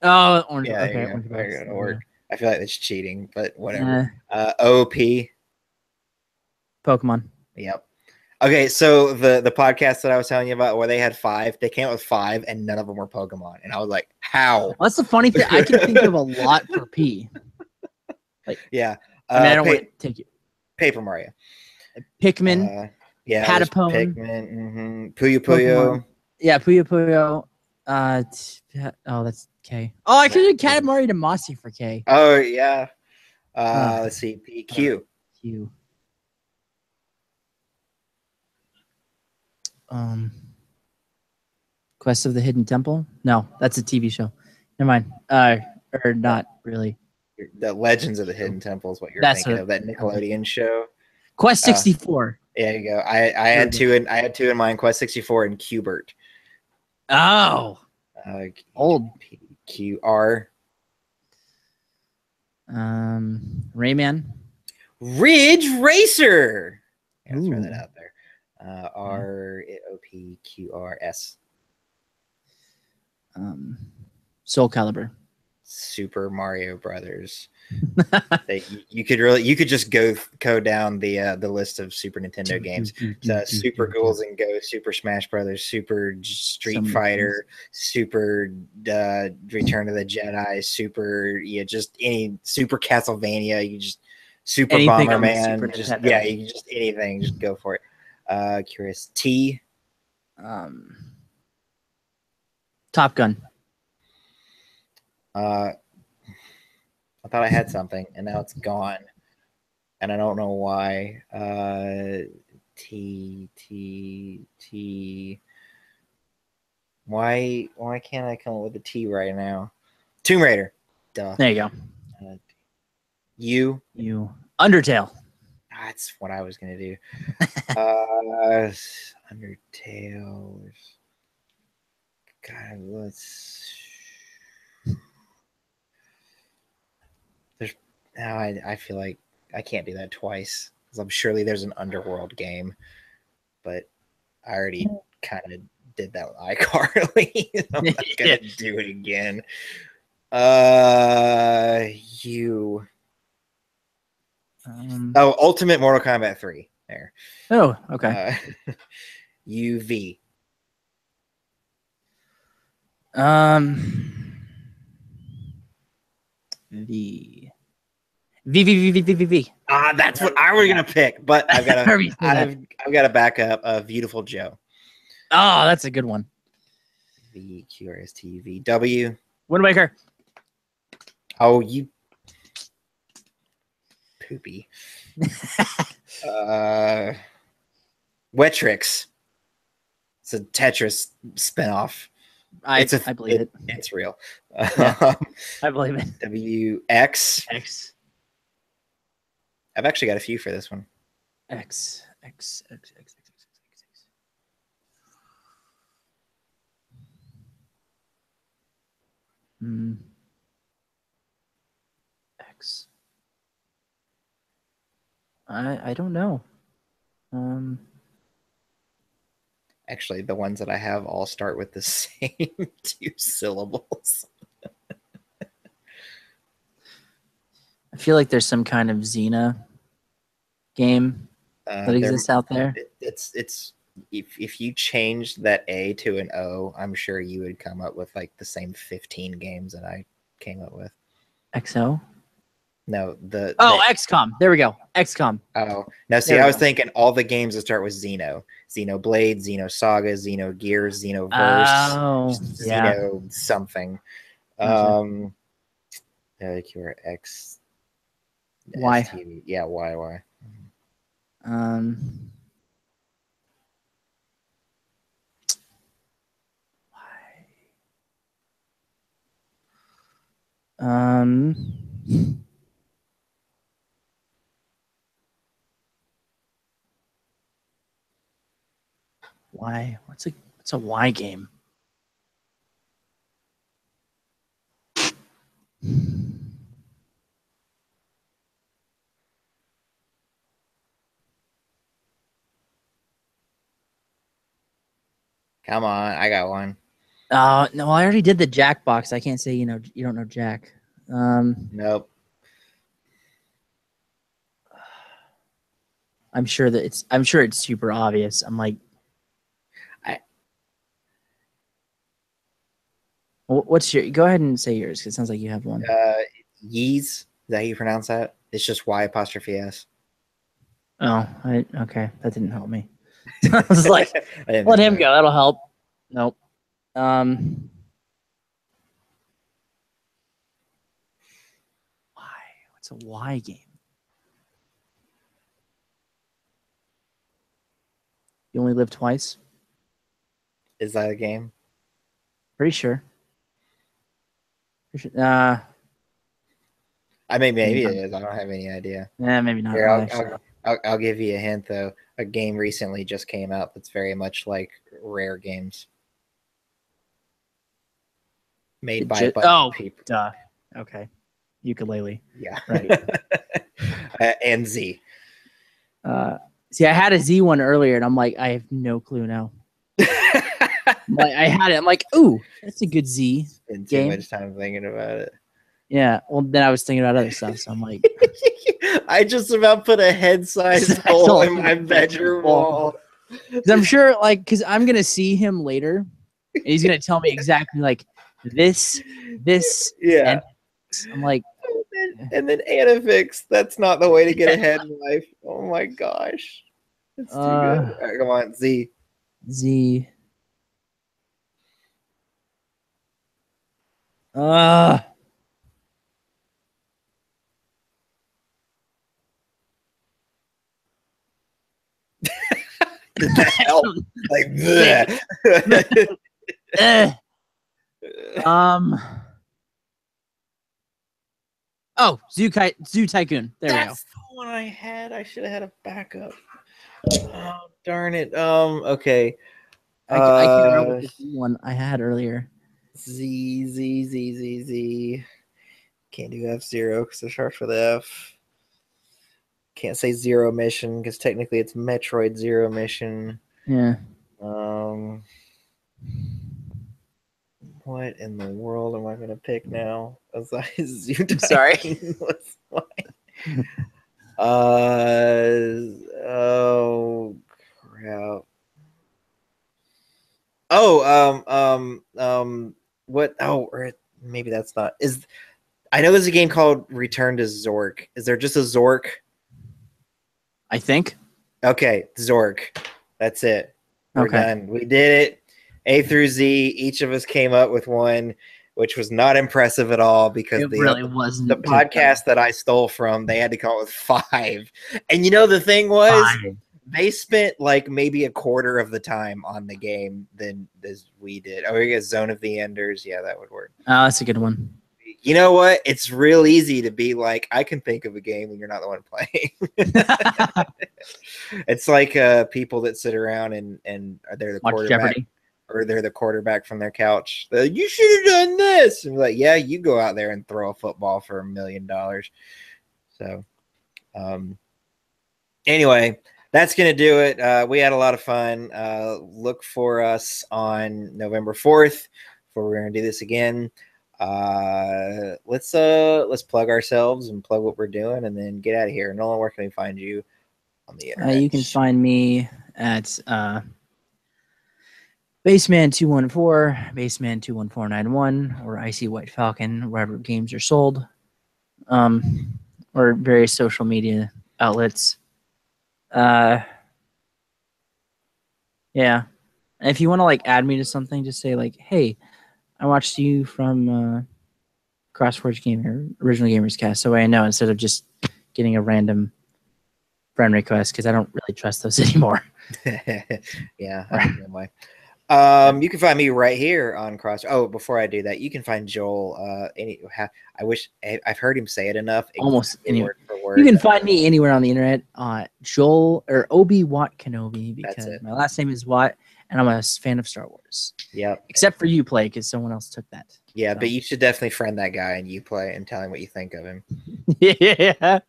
Oh, orange. Yeah, okay, orange box. Yeah. I feel like it's cheating, but whatever. OP. Pokemon. Yep. Okay, so the podcast that I was telling you about where they had 5, they came up with 5 and none of them were Pokemon. And I was like, how? Well, that's the funny thing. I can think of a lot for P. Like, yeah. I don't want to take it. Paper Mario. Pikmin. Yeah. Patapon. Pikmin. Puyo Puyo. Pokemon. Yeah, Puyo Puyo. That's K. Oh, I could have Katamari Damacy for K. Oh, yeah. Let's see. Q. Q. Quest of the Hidden Temple? No, that's a TV show. Never mind. Or not really. The Legends of the Hidden Temple is what you're thinking of. That Nickelodeon show. Quest 64. There you go. I had two in mind. Quest 64 and Qbert. Oh. Old. QR. Rayman. Ridge Racer. Yeah, let's throw that out there. ROPQRS. Soul Calibur. Super Mario Brothers. You could just go down the list of Super Nintendo games. Super Ghouls and Ghosts, Super Smash Brothers, Super Street Fighter, Super Return of the Jedi, just any Super Castlevania. Super Anything on the Bomberman. Super Just Nintendo. yeah, you can just anything. Just go for it. Curious. T. Top Gun. I thought I had something, and now it's gone, and I don't know why. T. Why can't I come up with a T right now? Tomb Raider. Duh. There you go. U. Undertale. That's what I was gonna do. Undertale. God, let's. There's now. I feel like I can't do that twice because I'm surely there's an Underworld game, but I already kind of did that with iCarly. I'm not gonna do it again. You. Ultimate Mortal Kombat 3. There. Oh, okay. UV. V. That's what I was gonna pick, but I've got a backup of Beautiful Joe. Oh, that's a good one. VQRSTV. W. Wind Waker. Oh, you poopy. Wetrix. It's a Tetris spinoff. I believe it. It's real. Yeah, I believe it. WX. X. I've actually got a few for this one. X. X. I don't know. Actually, the ones that I have all start with the same 2 syllables. I feel like there's some kind of Xena game that exists out there. It's if you changed that A to an O, I'm sure you would come up with like the same 15 games that I came up with. XO? No, XCOM. There we go. XCOM. Oh, now see, I was thinking all the games that start with Xeno. Xenoblade, Xenosaga, Xenogears, Xenoverse, Xeno something. QRX. Y. STV. Yeah, Y. Y. What's a Y game? Come on, I got one. No, I already did the Jack box. I can't say you don't know Jack. Nope. I'm sure it's super obvious. I'm like, what's your? Go ahead and say yours. 'Cause it sounds like you have one. Yeez. Is that how you pronounce that? It's just Y''S. Oh, okay. That didn't help me. I was like, let him go. That'll help. Nope. Why? What's a Y game? You only live twice? Is that a game? Pretty sure. I mean, maybe it is. I don't have any idea. Yeah, maybe not. Here, I'll give you a hint, though. A game recently just came out that's very much like Rare games. Made by a bunch of people. Duh. Okay. Ukulele. Yeah. Right. And Z. See, I had a Z one earlier, and I'm like, I have no clue now. I had it. I'm like, ooh, that's a good Z Spend game. too much time thinking about it. Yeah. Well, then I was thinking about other stuff, so I'm like, I just about put a head-sized hole in my bedroom wall. Because I'm sure, because I'm gonna see him later, and he's gonna tell me exactly this. Yeah. And I'm like, And then Anifix. That's not the way to get ahead in life. Oh my gosh. It's too good. All right, come on, Z. Z. Did that help? Like, Oh, Zoo Tycoon. There we go. That's the one I had. I should have had a backup. Oh, darn it. Okay. I can't remember the one I had earlier. Z. Can't do F-Zero because it starts with F. Can't say Zero Mission because technically it's Metroid Zero Mission. Yeah. What in the world am I gonna pick now? I'm sorry. Oh crap. What? Oh, or maybe that's not. I know there's a game called Return to Zork. Is there just a Zork? I think. Okay, Zork. That's it. We're done. We did it. A through Z. Each of us came up with one, which was not impressive at all because it really wasn't. The podcast that I stole from, they had to come up with 5. And you know, the thing was, they spent like maybe a quarter of the time on the game than as we did. Oh, we got Zone of the Enders. Yeah, that would work. Oh, that's a good one. You know what? It's real easy to be like, I can think of a game when you're not the one playing. It's like people that sit around and they're the quarterback, or they're the quarterback from their couch. You should have done this. And like, yeah, you go out there and throw a football for $1 million. So, anyway, that's going to do it. We had a lot of fun. Look for us on November 4th where we're going to do this again. Let's plug ourselves and plug what we're doing and then get out of here. Nolan, where can we find you on the internet? You can find me at Baseman214, Baseman21491, or Icy White Falcon, wherever games are sold, or various social media outlets. Yeah. And if you want to like add me to something, just say like, hey, I watched you from CrossForge Gamer, Original Gamers Cast, so I know, instead of just getting a random friend request, because I don't really trust those anymore. Yeah, I think that way. You can find me right here on Cross. Oh, before I do that, you can find Joel. I wish I've heard him say it enough. Almost anywhere. You can find me anywhere on the internet. Joel or Obi Watt Kenobi, because my last name is Watt, and I'm a fan of Star Wars. Yep. Except for Uplay, because someone else took that. Yeah, so. But you should definitely friend that guy in Uplay and tell him what you think of him. Yeah.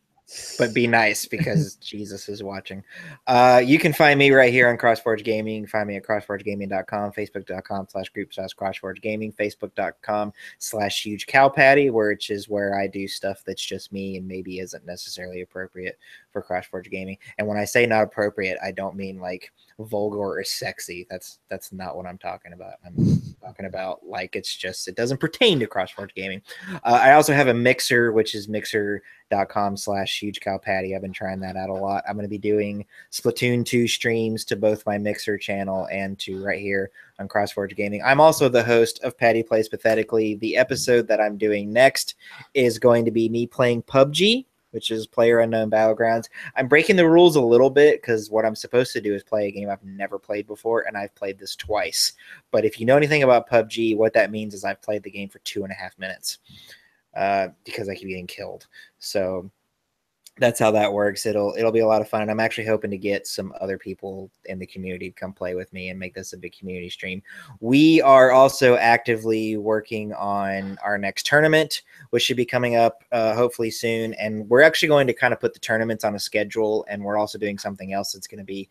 But be nice, because Jesus is watching. You can find me right here on CrossForge Gaming. You can find me at crossforgegaming.com, facebook.com/group/crossforgegaming, facebook.com/huge-cow-patty, which is where I do stuff that's just me and maybe isn't necessarily appropriate for CrossForge Gaming. And when I say not appropriate, I don't mean like vulgar or sexy. That's not what I'm talking about. I'm talking about like it doesn't pertain to CrossForge Gaming. I also have a Mixer, which is mixer.com/huge-cow-patty. I've been trying that out a lot. I'm going to be doing Splatoon 2 streams to both my Mixer channel and to right here on CrossForge Gaming. I'm also the host of Patty Plays Pathetically. The episode that I'm doing next is going to be me playing PUBG, which is PlayerUnknown Battlegrounds. I'm breaking the rules a little bit because what I'm supposed to do is play a game I've never played before, and I've played this twice. But if you know anything about PUBG, what that means is I've played the game for 2.5 minutes because I keep getting killed. So that's how that works. It'll be a lot of fun. I'm actually hoping to get some other people in the community to come play with me and make this a big community stream. We are also actively working on our next tournament, which should be coming up hopefully soon. And we're actually going to kind of put the tournaments on a schedule, and we're also doing something else that's going to be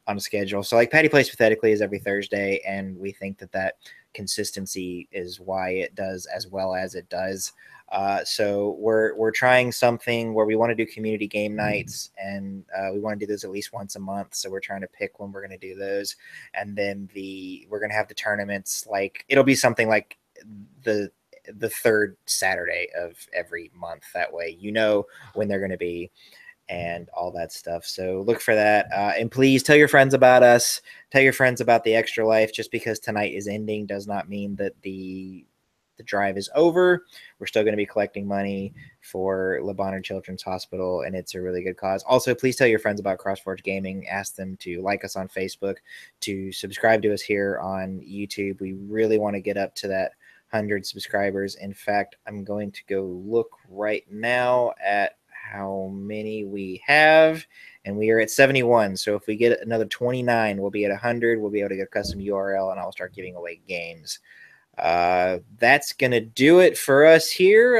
on a schedule. So like Patty Plays Pathetically is every Thursday, and we think that consistency is why it does as well as it does. So we're trying something where we want to do community game nights, and we want to do those at least once a month. So we're trying to pick when we're going to do those, and then we're going to have the tournaments. Like it'll be something like the the third Saturday of every month. That way, you know when they're going to be and all that stuff. So look for that. And please tell your friends about us. Tell your friends about the Extra Life. Just because tonight is ending does not mean that the drive is over. We're still going to be collecting money for Le Bonheur Children's Hospital, and it's a really good cause. Also, please tell your friends about CrossForge Gaming. Ask them to like us on Facebook, to subscribe to us here on YouTube. We really want to get up to that 100 subscribers. In fact, I'm going to go look right now at how many we have, and we are at 71. So if we get another 29, we'll be at 100. We'll be able to get a custom URL, and I'll start giving away games. That's gonna do it for us here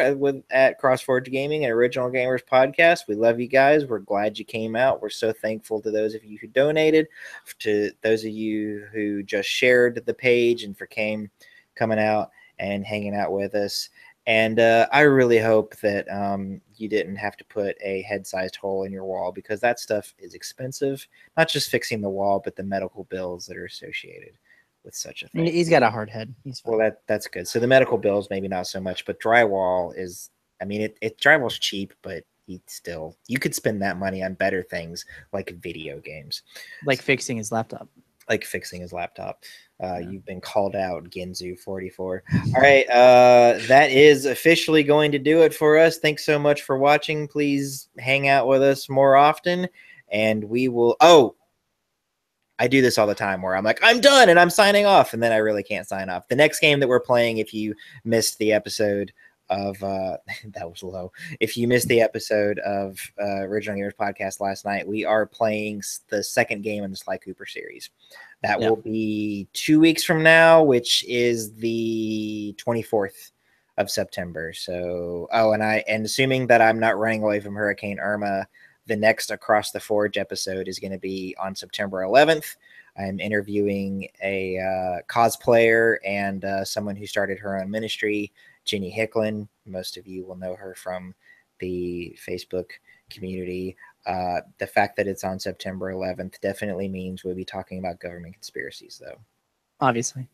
at CrossForge Gaming and Original Gamers Podcast. We love you guys. We're glad you came out. We're so thankful to those of you who donated, to those of you who just shared the page, and for coming out and hanging out with us. And I really hope that you didn't have to put a head-sized hole in your wall, because that stuff is expensive. Not just fixing the wall, but the medical bills that are associated with such a thing. He's got a hard head. He's fine. Well, that's good. So the medical bills, maybe not so much, but drywall is, I mean, drywall's cheap, but you could spend that money on better things like video games. Like fixing his laptop. You've been called out, Ginzu44. All right, that is officially going to do it for us. Thanks so much for watching. Please hang out with us more often, and we will. Oh, I do this all the time where I'm like, I'm done and I'm signing off, and then I really can't sign off. The next game that we're playing, if you missed the episode of that was low. If you missed the episode of Original Gamers Podcast last night, we are playing the second game in the Sly Cooper series. That will be 2 weeks from now, which is the 24th of September. So, and assuming that I'm not running away from Hurricane Irma, the next Across the Forge episode is going to be on September 11th. I'm interviewing a cosplayer and someone who started her own ministry, Jenny Hicklin. Most of you will know her from the Facebook community. The fact that it's on September 11th definitely means we'll be talking about government conspiracies, though. Obviously.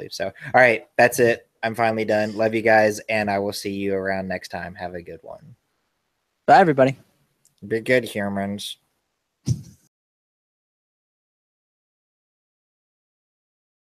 So, all right, that's it. I'm finally done. Love you guys, and I will see you around next time. Have a good one. Bye, everybody. Be good, humans.